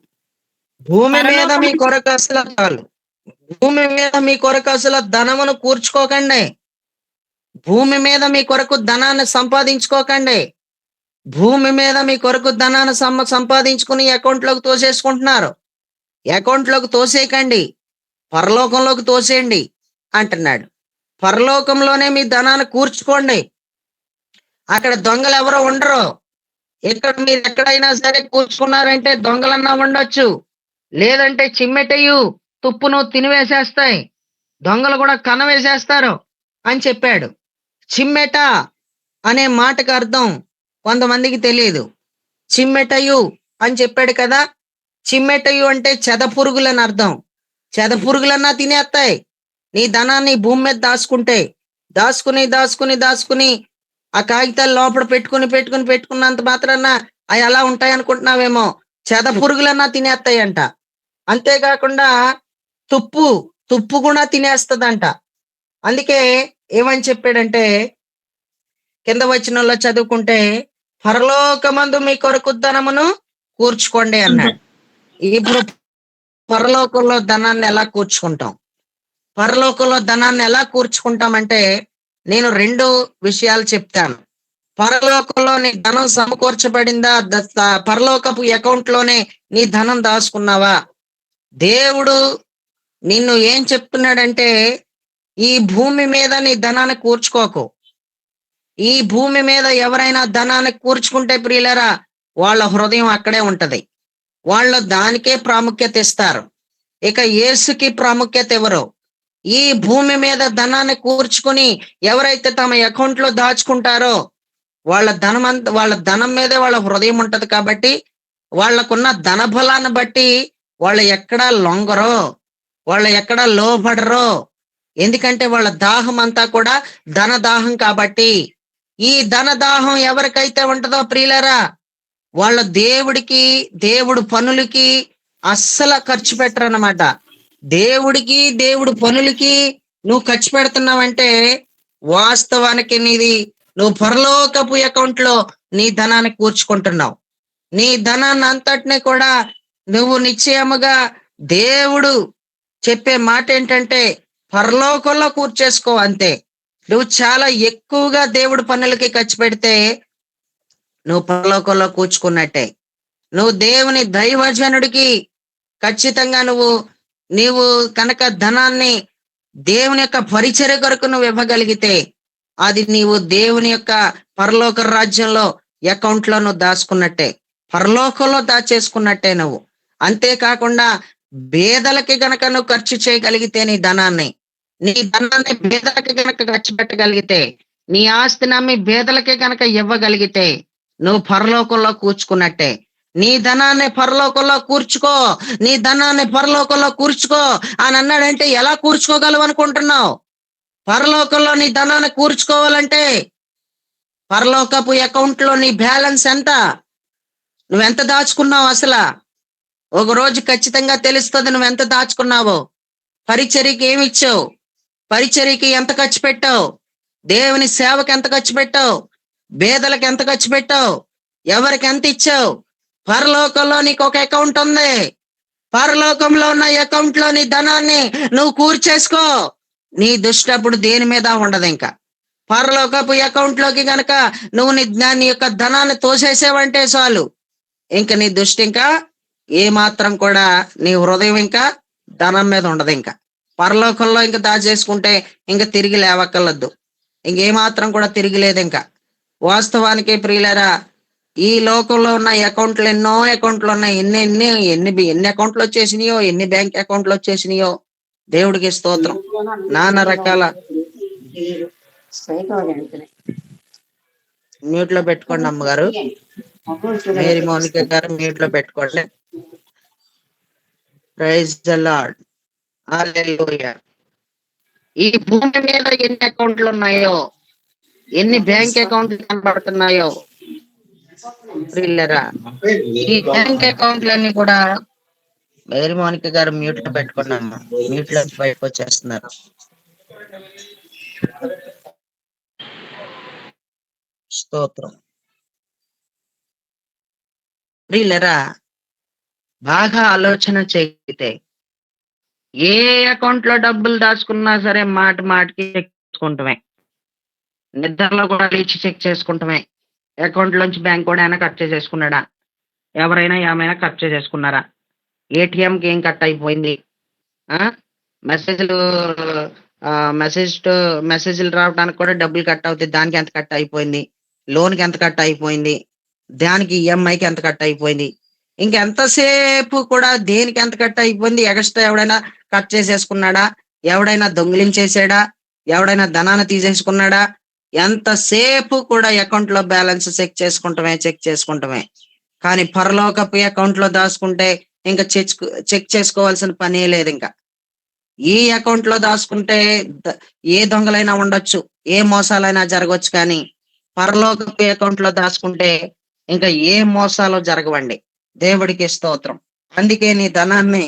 భూమి మీద మీ పరలోకము కొరకు అసలు చాలు. భూమి మీద మీ కొరకు అసలు ధనమును కూర్చుకోకండి. భూమి మీద మీ కొరకు ధనాన్ని సంపాదించుకోకండి. భూమి మీద మీ కొరకు ధనాన్ని సంపాదించుకుని అకౌంట్లోకి తోసేసుకుంటున్నారు. అకౌంట్లోకి తోసేయకండి, పరలోకంలోకి తోసేయండి అంటున్నాడు. పరలోకంలోనే మీ ధనాన్ని కూర్చుకోండి. అక్కడ దొంగలు ఎవరో ఉండరు. ఇక్కడ మీరు ఎక్కడైనా సరే కూర్చుకున్నారంటే దొంగలన్నా ఉండొచ్చు, లేదంటే చిమ్మెటయు తుప్పును తినివేసేస్తాయి, దొంగలు కూడా కనవేసేస్తారు అని చెప్పాడు. చిమ్మెట అనే మాటకు అర్థం కొంతమందికి తెలియదు. చిమ్మెటయు అని చెప్పాడు కదా. చిమ్మెటయు అంటే చెదపురుగులని అర్థం. చెదపురుగులన్నా తినేస్తాయి నీ ధనాన్ని భూమి మీద దాచుకుంటే. దాచుకుని ఆ కాగితాలు లోపల పెట్టుకున్నంత మాత్రాన అవి ఎలా ఉంటాయి అనుకుంటున్నావేమో. చెదపురుగులన్నా తినేస్తాయంట. అంతేకాకుండా తుప్పు కూడా తినేస్తుందంట. అందుకే ఏమని చెప్పాడంటే కింద వచనంలో చదువుకుంటే పరలోకమందు మీ కొరకు ధనమును కూర్చుకోండి అన్నాడు. ఇప్పుడు పరలోకంలో ధనాన్ని ఎలా కూర్చుకుంటాం? పరలోకంలో ధనాన్ని ఎలా కూర్చుకుంటామంటే నేను 2 విషయాలు చెప్తాను. పరలోకంలో నీ ధనం సమకూర్చబడిందా? పరలోకపు అకౌంట్ లోనే నీ ధనం దాచుకున్నావా? దేవుడు నిన్ను ఏం చెప్తున్నాడంటే ఈ భూమి మీద నీ ధనాన్ని కూర్చుకోకు. ఈ భూమి మీద ఎవరైనా ధనాన్ని కూర్చుకుంటే ప్రియులరా, వాళ్ళ హృదయం అక్కడే ఉంటది. వాళ్ళు దానికే ప్రాముఖ్యత ఇస్తారు. ఇక యేసుకి ప్రాముఖ్యత ఇవ్వరు. ఈ భూమి మీద ధనాన్ని కూర్చుకుని ఎవరైతే తమ అకౌంట్ లో దాచుకుంటారో వాళ్ళ ధనం మీదే వాళ్ళ హృదయం ఉంటది. కాబట్టి వాళ్ళకున్న ధన బలాన్ని బట్టి వాళ్ళు ఎక్కడా లొంగరో, వాళ్ళు ఎక్కడా లోబడరో. ఎందుకంటే వాళ్ళ దాహం అంతా కూడా ధన దాహం. కాబట్టి ఈ ధన దాహం ఎవరికైతే ఉంటుందో ప్రియులరా, వాళ్ళ దేవుడు పనులకి అస్సలు ఖర్చు పెట్టరన్నమాట. దేవుడు పనులకి నువ్వు ఖర్చు పెడుతున్నావంటే వాస్తవానికి నువ్వు పరలోకపు అకౌంట్ లో నీ ధనాన్ని కూర్చుకుంటున్నావు. నీ ధనాన్ని అంతటినీ కూడా నువ్వు నిశ్చయముగా దేవుడు చెప్పే మాట ఏంటంటే పరలోకంలో కూర్చేసుకో అంతే. నువ్వు చాలా ఎక్కువగా దేవుడి పనులకి ఖర్చు పెడితే నువ్వు పరలోకంలో కూర్చుకున్నట్టే. నువ్వు దేవుని దైవజనుడికి ఖచ్చితంగా నీవు కనుక ధనాన్ని దేవుని యొక్క పరిచర్య కొరకు నువ్వు ఇవ్వగలిగితే అది నీవు దేవుని యొక్క పరలోక రాజ్యంలో అకౌంట్ లో నువ్వు దాచుకున్నట్టే, పరలోకంలో దాచేసుకున్నట్టే నువ్వు. అంతేకాకుండా పేదలకి గనక నువ్వు ఖర్చు చేయగలిగితే నీ ధనాన్ని పేదలకి గనక ఖర్చు పెట్టగలిగితే, నీ ఆస్తి నమ్మి పేదలకి గనక ఇవ్వగలిగితే నువ్వు పరలోకంలో కూర్చుకున్నట్టే. నీ ధనాన్ని పరలోకంలో కూర్చుకో అని అన్నాడంటే ఎలా కూర్చుకోగలవు అనుకుంటున్నావు? పరలోకంలో నీ ధనాన్ని కూర్చుకోవాలంటే పరలోకపు అకౌంట్ లో నీ బ్యాలెన్స్ ఎంత, నువ్వెంత దాచుకున్నావు అసలు ఒక రోజు ఖచ్చితంగా తెలుస్తుంది నువ్వెంత దాచుకున్నావో. పరిచర్యకి ఏమి ఇచ్చావు, పరిచర్యకి ఎంత ఖర్చు పెట్టావు? దేవుని సేవకి ఎంత ఖర్చు పెట్టావు? పేదలకు ఎంత ఖర్చు పెట్టావు? ఎవరికి ఎంత ఇచ్చావు? పరలోకంలో నీకు ఒక అకౌంట్ ఉంది. పరలోకంలో ఉన్న అకౌంట్ లో నీ ధనాన్ని నువ్వు కూర్చేసుకో. నీ దృష్టి అప్పుడు దేని మీద ఉండదు. ఇంకా పరలోకపు అకౌంట్ లోకి గనక నువ్వు నీ యొక్క ధనాన్ని తోసేసావంటే చాలు, ఇంకా నీ దృష్టి ఇంకా ఏ మాత్రం కూడా నీ హృదయం ఇంకా ధనం మీద ఉండదు. ఇంకా పరలోకంలో ఇంకా దాచేసుకుంటే ఇంకా తిరిగి లేవక్కర్లొద్దు. ఇంకేమాత్రం కూడా తిరిగి లేదు. ఇంకా వాస్తవానికి ప్రియులారా, ఈ లోకంలో ఉన్న అకౌంట్లు ఎన్నో అకౌంట్లు ఉన్నాయి. ఎన్ని ఎన్ని ఎన్ని ఎన్ని అకౌంట్లు వచ్చేసినాయో, ఎన్ని బ్యాంక్ అకౌంట్లు వచ్చేసినాయో. దేవుడికి స్తోత్రం. నానా రకాల మ్యూట్ లో పెట్టుకోండి అమ్మగారు. మేరీ మౌనిక గారు మ్యూట్ లో పెట్టుకోండి. Praise the Lord. హల్లెలూయా. ఈ భూమి మీద ఎన్ని అకౌంట్లు ఉన్నాయో, ఎన్ని బ్యాంక్ అకౌంట్లు కనబడుతున్నాయో ప్రియులరా, ఈ బ్యాంక్ అకౌంట్లన్నీ కూడా మేరీ మౌనిక గారు మ్యూట్ లో పెట్టుకోండి అమ్మా. మ్యూట్ లో బయటకు వచ్చేస్తున్నారు. స్తోత్రం. ప్రియులరా, బాగా ఆలోచన చేయితే ఏ అకౌంట్ లో డబ్బులు దాచుకున్నా సరే మాటి మాటికి చెక్ చేసుకుంటామే. నిద్రలో కూడా లేచి చెక్ చేసుకుంటామే. అకౌంట్ లోంచి బ్యాంక్ కూడా అయినా కట్ చేసేసుకున్నాడా, ఎవరైనా ఏమైనా కట్ చేసేసుకున్నారా, ఏటీఎంకి ఏం కట్ అయిపోయింది, మెసేజ్లు మెసేజ్లు రావడానికి కూడా డబ్బులు కట్ అవుతాయి, దానికి ఎంత కట్ అయిపోయింది, లోన్కి ఎంత కట్ అయిపోయింది, దానికి ఈఎంఐకి ఎంత కట్ అయిపోయింది, ఇంకెంతసేపు కూడా దేనికి ఎంత కట్ అయిపోయింది, ఎక్స్ట్రా ఎవడైనా కట్ చేసేసుకున్నాడా, ఎవడైనా దొంగిలించేసాడా, ఎవడైనా ధనాన్ని తీసేసుకున్నాడా, ఎంతసేపు కూడా అకౌంట్ లో బ్యాలెన్స్ చెక్ చేసుకుంటామే. కానీ పరలోకపు అకౌంట్ లో దాచుకుంటే ఇంకా చెక్ చేసుకోవాల్సిన పనే లేదు. ఇంకా ఈ అకౌంట్ లో దాచుకుంటే ఏ దొంగలైనా ఉండొచ్చు, ఏ మోసాలైనా జరగవచ్చు, కానీ పరలోకపు అకౌంట్ లో దాచుకుంటే ఇంకా ఏ మోసాలు జరగవండి. దేవుడికి స్తోత్రం. అందుకే నీ ధనాన్ని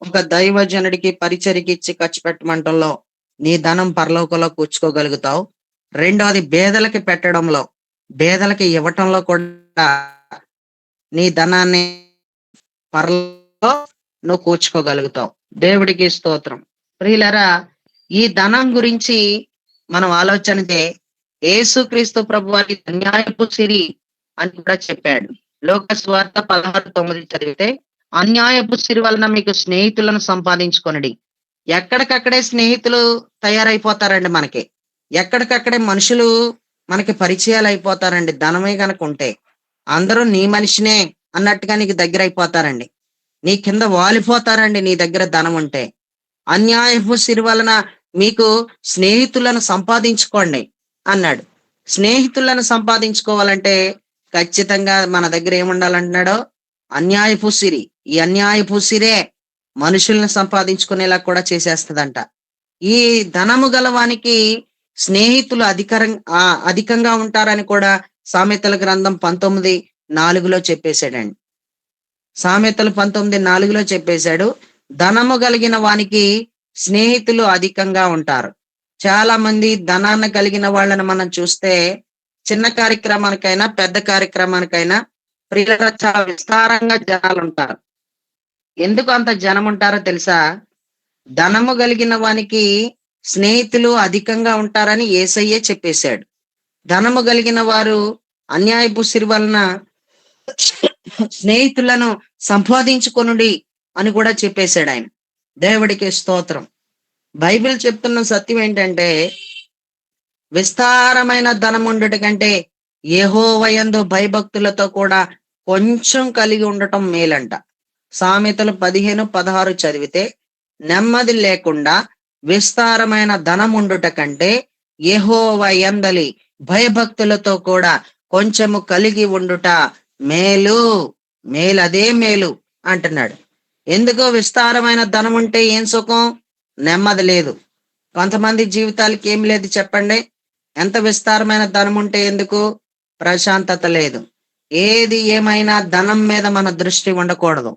ఒక దైవజనుడికి పరిచర్యకి ఇచ్చి ఖర్చు పెట్టమంటంలో నీ ధనం పరలోకంలో కూర్చుకోగలుగుతావు. రెండోది, పేదలకి పెట్టడంలో, పేదలకి ఇవ్వటంలో కూడా నీ ధనాన్ని పరలో నువ్వు కూర్చుకోగలుగుతావు. దేవుడికి స్తోత్రం. ప్రియులరా, ఈ ధనం గురించి మనం ఆలోచనతే యేసుక్రీస్తు ప్రభువారికి అన్యాయపు సిరి అని కూడా చెప్పాడు. లోక సువార్త 16:9 చదివితే, అన్యాయపు సిరి వలన మీకు స్నేహితులను సంపాదించుకొనడి. ఎక్కడికక్కడే స్నేహితులు తయారైపోతారండి. మనకి ఎక్కడికక్కడే మనుషులు మనకి పరిచయాలు అయిపోతారండి. ధనమే కనుక ఉంటే అందరూ నీ మనిషినే అన్నట్టుగా నీకు దగ్గర అయిపోతారండి. నీ కింద వాలిపోతారండి నీ దగ్గర ధనం ఉంటే. అన్యాయపు సిరి వలన మీకు స్నేహితులను సంపాదించుకోండి అన్నాడు. స్నేహితులను సంపాదించుకోవాలంటే ఖచ్చితంగా మన దగ్గర ఏముండాలంటున్నాడో, అన్యాయపు సిరి. ఈ అన్యాయపు సిరే మనుషుల్ని సంపాదించుకునేలా కూడా చేసేస్తదంట. ఈ ధనము గలవానికి స్నేహితులు అధికంగా ఉంటారని కూడా సామెతల గ్రంథం 19:4 చెప్పేశాడండి. సామెతలు 19:4 చెప్పేశాడు, ధనము కలిగిన వానికి స్నేహితులు అధికంగా ఉంటారు. చాలా మంది ధనాన్ని కలిగిన వాళ్ళని మనం చూస్తే చిన్న కార్యక్రమానికైనా పెద్ద కార్యక్రమానికైనా ప్రియుల చాలా విస్తారంగా జనాలు ఉంటారు. ఎందుకు అంత జనం ఉంటారో తెలుసా? ధనము కలిగిన వానికి స్నేహితులు అధికంగా ఉంటారని యేసయ్యే చెప్పేశాడు. ధనము కలిగిన వారు అన్యాయపు సిరి వలన స్నేహితులను సంపాదించుకొనుడి అని కూడా చెప్పేశాడు ఆయన. దేవుడికి స్తోత్రం. బైబిల్ చెప్తున్న సత్యం ఏంటంటే, విస్తారమైన ధనం ఉండటం కంటే యెహోవా యందు భయభక్తులతో కూడా కొంచెం కలిగి ఉండటం మేలంట. సామెతలు 15:16 చదివితే, నెమ్మది లేకుండా విస్తారమైన ధనం ఉండుట కంటే యెహోవా యందలి భయభక్తులతో కూడా కొంచెము కలిగి ఉండుట మేలు. అదే మేలు అంటున్నాడు. ఎందుకో విస్తారమైన ధనం ఉంటే ఏం సుఖం? నెమ్మది లేదు. కొంతమంది జీవితాలకి ఏం లేదు చెప్పండి? ఎంత విస్తారమైన ధనం ఉంటే ఎందుకు? ప్రశాంతత లేదు. ఏది ఏమైనా ధనం మీద మన దృష్టి ఉండకూడదు.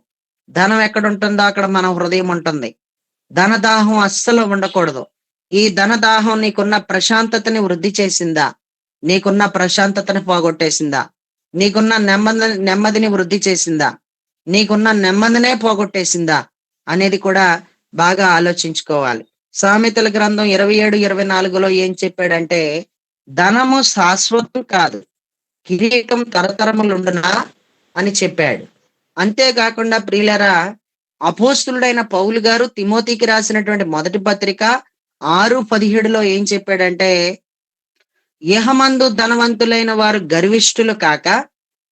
ధనం ఎక్కడ ఉంటుందో అక్కడ మన హృదయం ఉంటుంది. ధనదాహం అస్సలు ఉండకూడదు. ఈ ధనదాహం నీకున్న ప్రశాంతతని వృద్ధి చేసిందా? నీకున్న ప్రశాంతతని పోగొట్టేసిందా? నీకున్న నెమ్మదిని వృద్ధి చేసిందా? నీకున్న నెమ్మదినే పోగొట్టేసిందా అనేది కూడా బాగా ఆలోచించుకోవాలి. సామెతల గ్రంథం 27:24 ఏం చెప్పాడంటే, ధనము శాశ్వతం కాదు, కిరీటం తరతరములుండునా అని చెప్పాడు. అంతేకాకుండా ప్రియులరా, అపోస్తులుడైన పౌలు గారు తిమోతికి రాసినటువంటి మొదటి పత్రిక 6:17 ఏం చెప్పాడంటే, ఇహమందు ధనవంతులైన వారు గర్విష్ఠులు కాక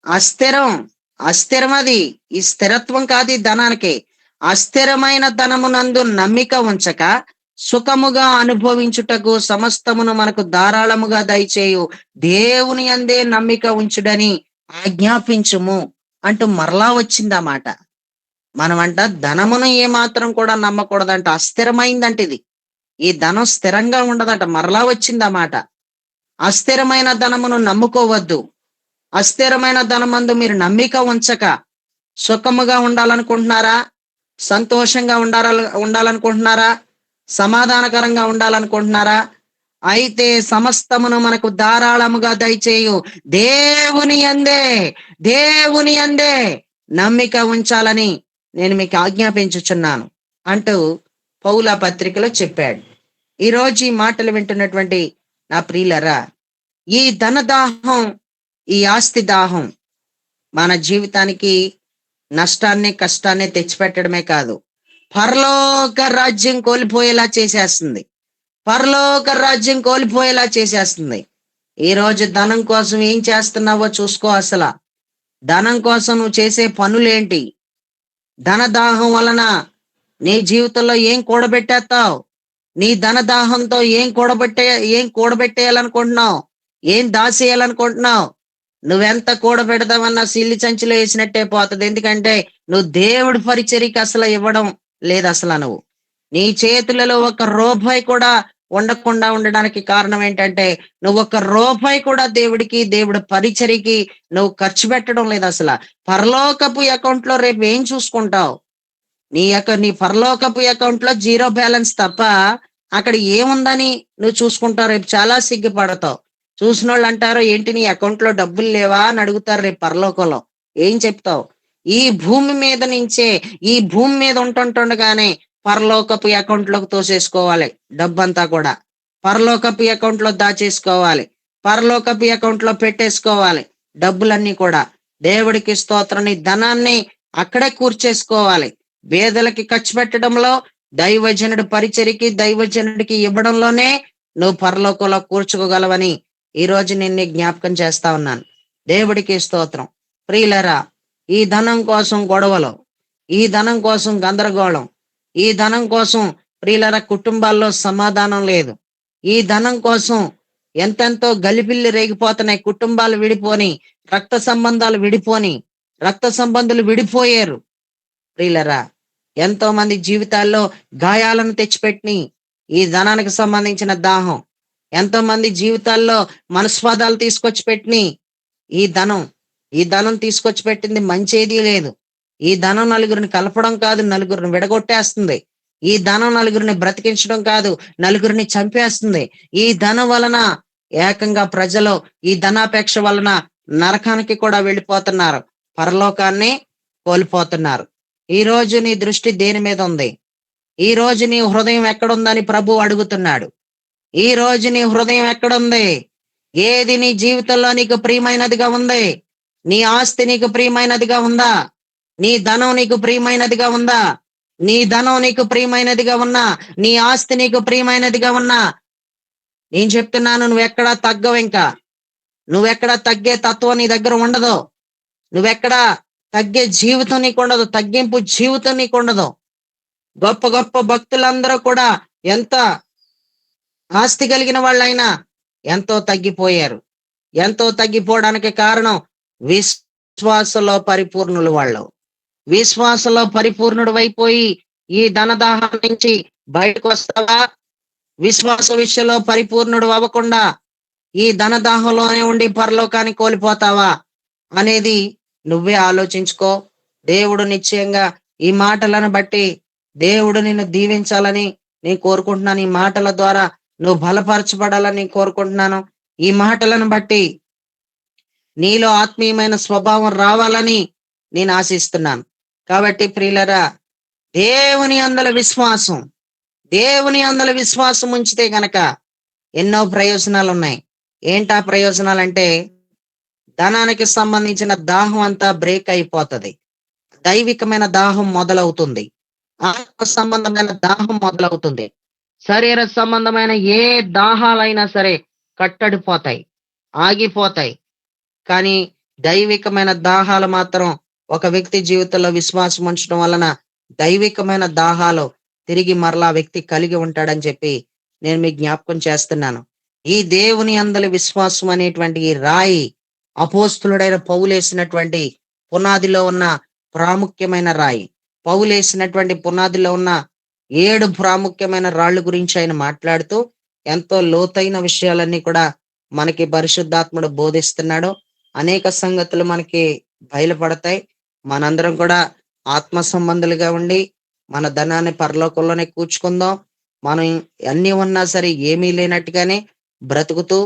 అస్థిరం అది. ఈ స్థిరత్వం కాదు ఈ ధనానికి. అస్థిరమైన ధనమునందు నమ్మిక ఉంచక సుఖముగా అనుభవించుటకు సమస్తమును మనకు ధారాళముగా దయచేయు దేవుని యందే నమ్మిక ఉంచుడని ఆజ్ఞాపించుము అంటూ మరలా వచ్చిందన్నమాట. మనమంట ధనమును ఏమాత్రం కూడా నమ్మకూడదంట. అస్థిరమైందంట ఇది. ఈ ధనం స్థిరంగా ఉండదంట. మరలా వచ్చిందన్నమాట. అస్థిరమైన ధనమును నమ్ముకోవద్దు. అస్థిరమైన ధనమందు మీరు నమ్మిక ఉంచక సుఖముగా ఉండాలనుకుంటున్నారా? సంతోషంగా ఉండాలనుకుంటున్నారా? సమాధానకరంగా ఉండాలనుకుంటున్నారా? అయితే సమస్తమును మనకు ధారాళముగా దయచేయు దేవుని యందే నమ్మిక ఉంచాలని నేను మీకు ఆజ్ఞాపించుచున్నాను అంటూ పౌల పత్రికలో చెప్పాడు. ఈరోజు ఈ మాటలు వింటున్నటువంటి నా ప్రియులరా, ఈ ధనదాహం, ఈ ఆస్తి దాహం మన జీవితానికి నష్టాన్ని, కష్టాన్ని తెచ్చిపెట్టడమే కాదు, పరలోక రాజ్యం కోల్పోయేలా చేసేస్తుంది. ఈ రోజు ధనం కోసం ఏం చేస్తున్నావో చూసుకో. అసలు ధనం కోసం నువ్వు చేసే పనులేంటి? ధనదాహం వలన నీ జీవితంలో ఏం కూడబెట్టేస్తావు? నీ ధనదాహంతో ఏం కూడబెట్టేయాలనుకుంటున్నావు? ఏం దాచేయాలనుకుంటున్నావు? నువ్వెంత కూడబెడదామన్నా సిల్లి సంచిలో వేసినట్టే పోతుంది. ఎందుకంటే నువ్వు దేవుడి పరిచర్యకి అసలు ఇవ్వడం లేదు. అసలు నువ్వు నీ చేతులలో 1 రూపాయి కూడా ఉండకుండా ఉండడానికి కారణం ఏంటంటే నువ్వు 1 రూపాయి కూడా దేవుడి పరిచర్యకి నువ్వు ఖర్చు పెట్టడం లేదు. అసలు పరలోకపు అకౌంట్ లో రేపు ఏం చూసుకుంటావు? నీ పరలోకపు అకౌంట్ లో 0 బ్యాలెన్స్ తప్ప అక్కడ ఏముందని నువ్వు చూసుకుంటావు. రేపు చాలా సిగ్గుపడతావు. చూసిన వాళ్ళు అంటారు, ఏంటి నీ అకౌంట్ లో డబ్బులు లేవా అని అడుగుతారు రేపు పరలోకంలో. ఏం చెప్తావు? ఈ భూమి మీద ఉంటుండగానే పరలోకపు అకౌంట్ లోకి తోసేసుకోవాలి. డబ్బంతా కూడా పరలోకపు అకౌంట్ లో దాచేసుకోవాలి. పరలోకపు అకౌంట్ లో పెట్టేసుకోవాలి. డబ్బులన్నీ కూడా దేవుడికి స్తోత్రం. నీ ధనాన్ని అక్కడే కూర్చేసుకోవాలి. పేదలకి ఖర్చు పెట్టడంలో, దైవజనుడి పరిచర్యకి, దైవజనుడికి ఇవ్వడంలోనే నువ్వు పరలోకంలో కూర్చుకోగలవని ఈ రోజు నిన్ను జ్ఞాపకం చేస్తా ఉన్నాను. దేవుడికి స్తోత్రం. ప్రియులరా, ఈ ధనం కోసం గొడవలు, ఈ ధనం కోసం గందరగోళం, ఈ ధనం కోసం ప్రియులరా కుటుంబాల్లో సమాధానం లేదు. ఈ ధనం కోసం ఎంతెంతో గలిపిల్లి రేగిపోతున్నాయి. కుటుంబాలు విడిపోని, రక్త సంబంధాలు విడిపోయారు. ప్రియులరా, ఎంతో మంది జీవితాల్లో గాయాలను తెచ్చిపెట్టి ఈ ధనానికి సంబంధించిన దాహం, ఎంతో మంది జీవితాల్లో మనస్వాదాలు తీసుకొచ్చి పెట్టిని ఈ ధనం తీసుకొచ్చి పెట్టింది మంచేది లేదు. ఈ ధనం నలుగురిని కలపడం కాదు, నలుగురిని విడగొట్టేస్తుంది. ఈ ధనం నలుగురిని బ్రతికించడం కాదు, నలుగురిని చంపేస్తుంది. ఈ ధనం వలన ఏకంగా ప్రజలు ఈ ధనాపేక్ష వలన నరకానికి కూడా వెళ్ళిపోతున్నారు, పరలోకాన్ని కోల్పోతున్నారు. ఈ రోజు నీ దృష్టి దేని మీద ఉంది? ఈ రోజు నీ హృదయం ఎక్కడుందని ప్రభు అడుగుతున్నాడు. ఈ రోజు నీ హృదయం ఎక్కడుంది? ఏది నీ జీవితంలో నీకు ప్రియమైనదిగా ఉంది? నీ ఆస్తి నీకు ప్రియమైనదిగా ఉందా? నీ ధనం నీకు ప్రియమైనదిగా ఉందా? నీ ధనం నీకు ప్రియమైనదిగా ఉన్నా, నీ ఆస్తి నీకు ప్రియమైనదిగా ఉన్నా, నేను చెప్తున్నాను, నువ్వెక్కడా తగ్గవు. ఇంకా నువ్వెక్కడా తగ్గే తత్వం నీ దగ్గర ఉండదు. నువ్వెక్కడా తగ్గే జీవితం నీకు ఉండదు. తగ్గింపు జీవితం నీకు ఉండదు. గొప్ప గొప్ప భక్తులందరూ కూడా ఎంత ఆస్తి కలిగిన వాళ్ళైనా ఎంతో తగ్గిపోయారు. ఎంతో తగ్గిపోవడానికి కారణం విశ్వాసంలో పరిపూర్ణులు. వాళ్ళు విశ్వాసంలో పరిపూర్ణుడు అయిపోయి ఈ ధనదాహం నుంచి బయటకు వస్తావా? విశ్వాస విషయంలో పరిపూర్ణుడు అవ్వకుండా ఈ ధనదాహంలోనే ఉండి పరలోకాన్ని కోల్పోతావా అనేది నువ్వే ఆలోచించుకో. దేవుడు నిశ్చయంగా ఈ మాటలను బట్టి దేవుడు నిన్ను దీవించాలని నేను కోరుకుంటున్నాను. ఈ మాటల ద్వారా నువ్వు బలపరచబడాలని నేను కోరుకుంటున్నాను. ఈ మాటలను బట్టి నీలో ఆత్మీయమైన స్వభావం రావాలని నేను ఆశిస్తున్నాను. కాబట్టి ప్రియులరా, దేవుని అందల విశ్వాసం ఉంచితే గనక ఎన్నో ప్రయోజనాలు ఉన్నాయి. ఏంటా ప్రయోజనాలంటే, ధనానికి సంబంధించిన దాహం అంతా బ్రేక్ అయిపోతుంది. దైవికమైన దాహం మొదలవుతుంది. ఆత్మ సంబంధమైన దాహం మొదలవుతుంది. శరీర సంబంధమైన ఏ దాహాలైనా సరే కట్టడిపోతాయి, ఆగిపోతాయి. కానీ దైవికమైన దాహాలు మాత్రం ఒక వ్యక్తి జీవితంలో విశ్వాసం ఉంచడం వలన దైవికమైన దాహాలు తిరిగి మరలా వ్యక్తి కలిగి ఉంటాడని చెప్పి నేను మీకు జ్ఞాపకం చేస్తున్నాను. ఈ దేవుని అందలి విశ్వాసం అనేటువంటి ఈ రాయి అపోస్తులుడైన పౌలేసినటువంటి పునాదిలో ఉన్న ప్రాముఖ్యమైన రాయి. పౌలేసినటువంటి పునాదిలో ఉన్న 7 ప్రాముఖ్యమైన రాళ్ళ గురించి ఆయన మాట్లాడుతూ ఎంతో లోతైన విషయాలన్నీ కూడా మనకి పరిశుద్ధాత్ముడు బోధిస్తున్నాడు. అనేక సంగతులు మనకి బయలుపడతాయి. మనందరం కూడా ఆత్మ సంబంధులుగా ఉండి మన ధనాన్ని పరలోకంలోనే కూర్చుకుందాం. మనం అన్ని ఉన్నా సరే ఏమీ లేనట్టుగానే బ్రతుకుతూ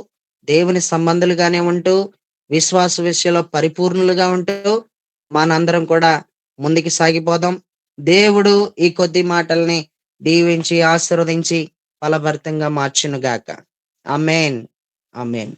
దేవుని సంబంధులుగానే ఉంటూ విశ్వాస విషయంలో పరిపూర్ణులుగా ఉంటూ మనందరం కూడా ముందుకు సాగిపోదాం. దేవుడు ఈ కొద్ది మాటల్ని దీవించి ఆశీర్వదించి ఫలభరితంగా మార్చునుగాక. ఆమేన్. ఆమేన్.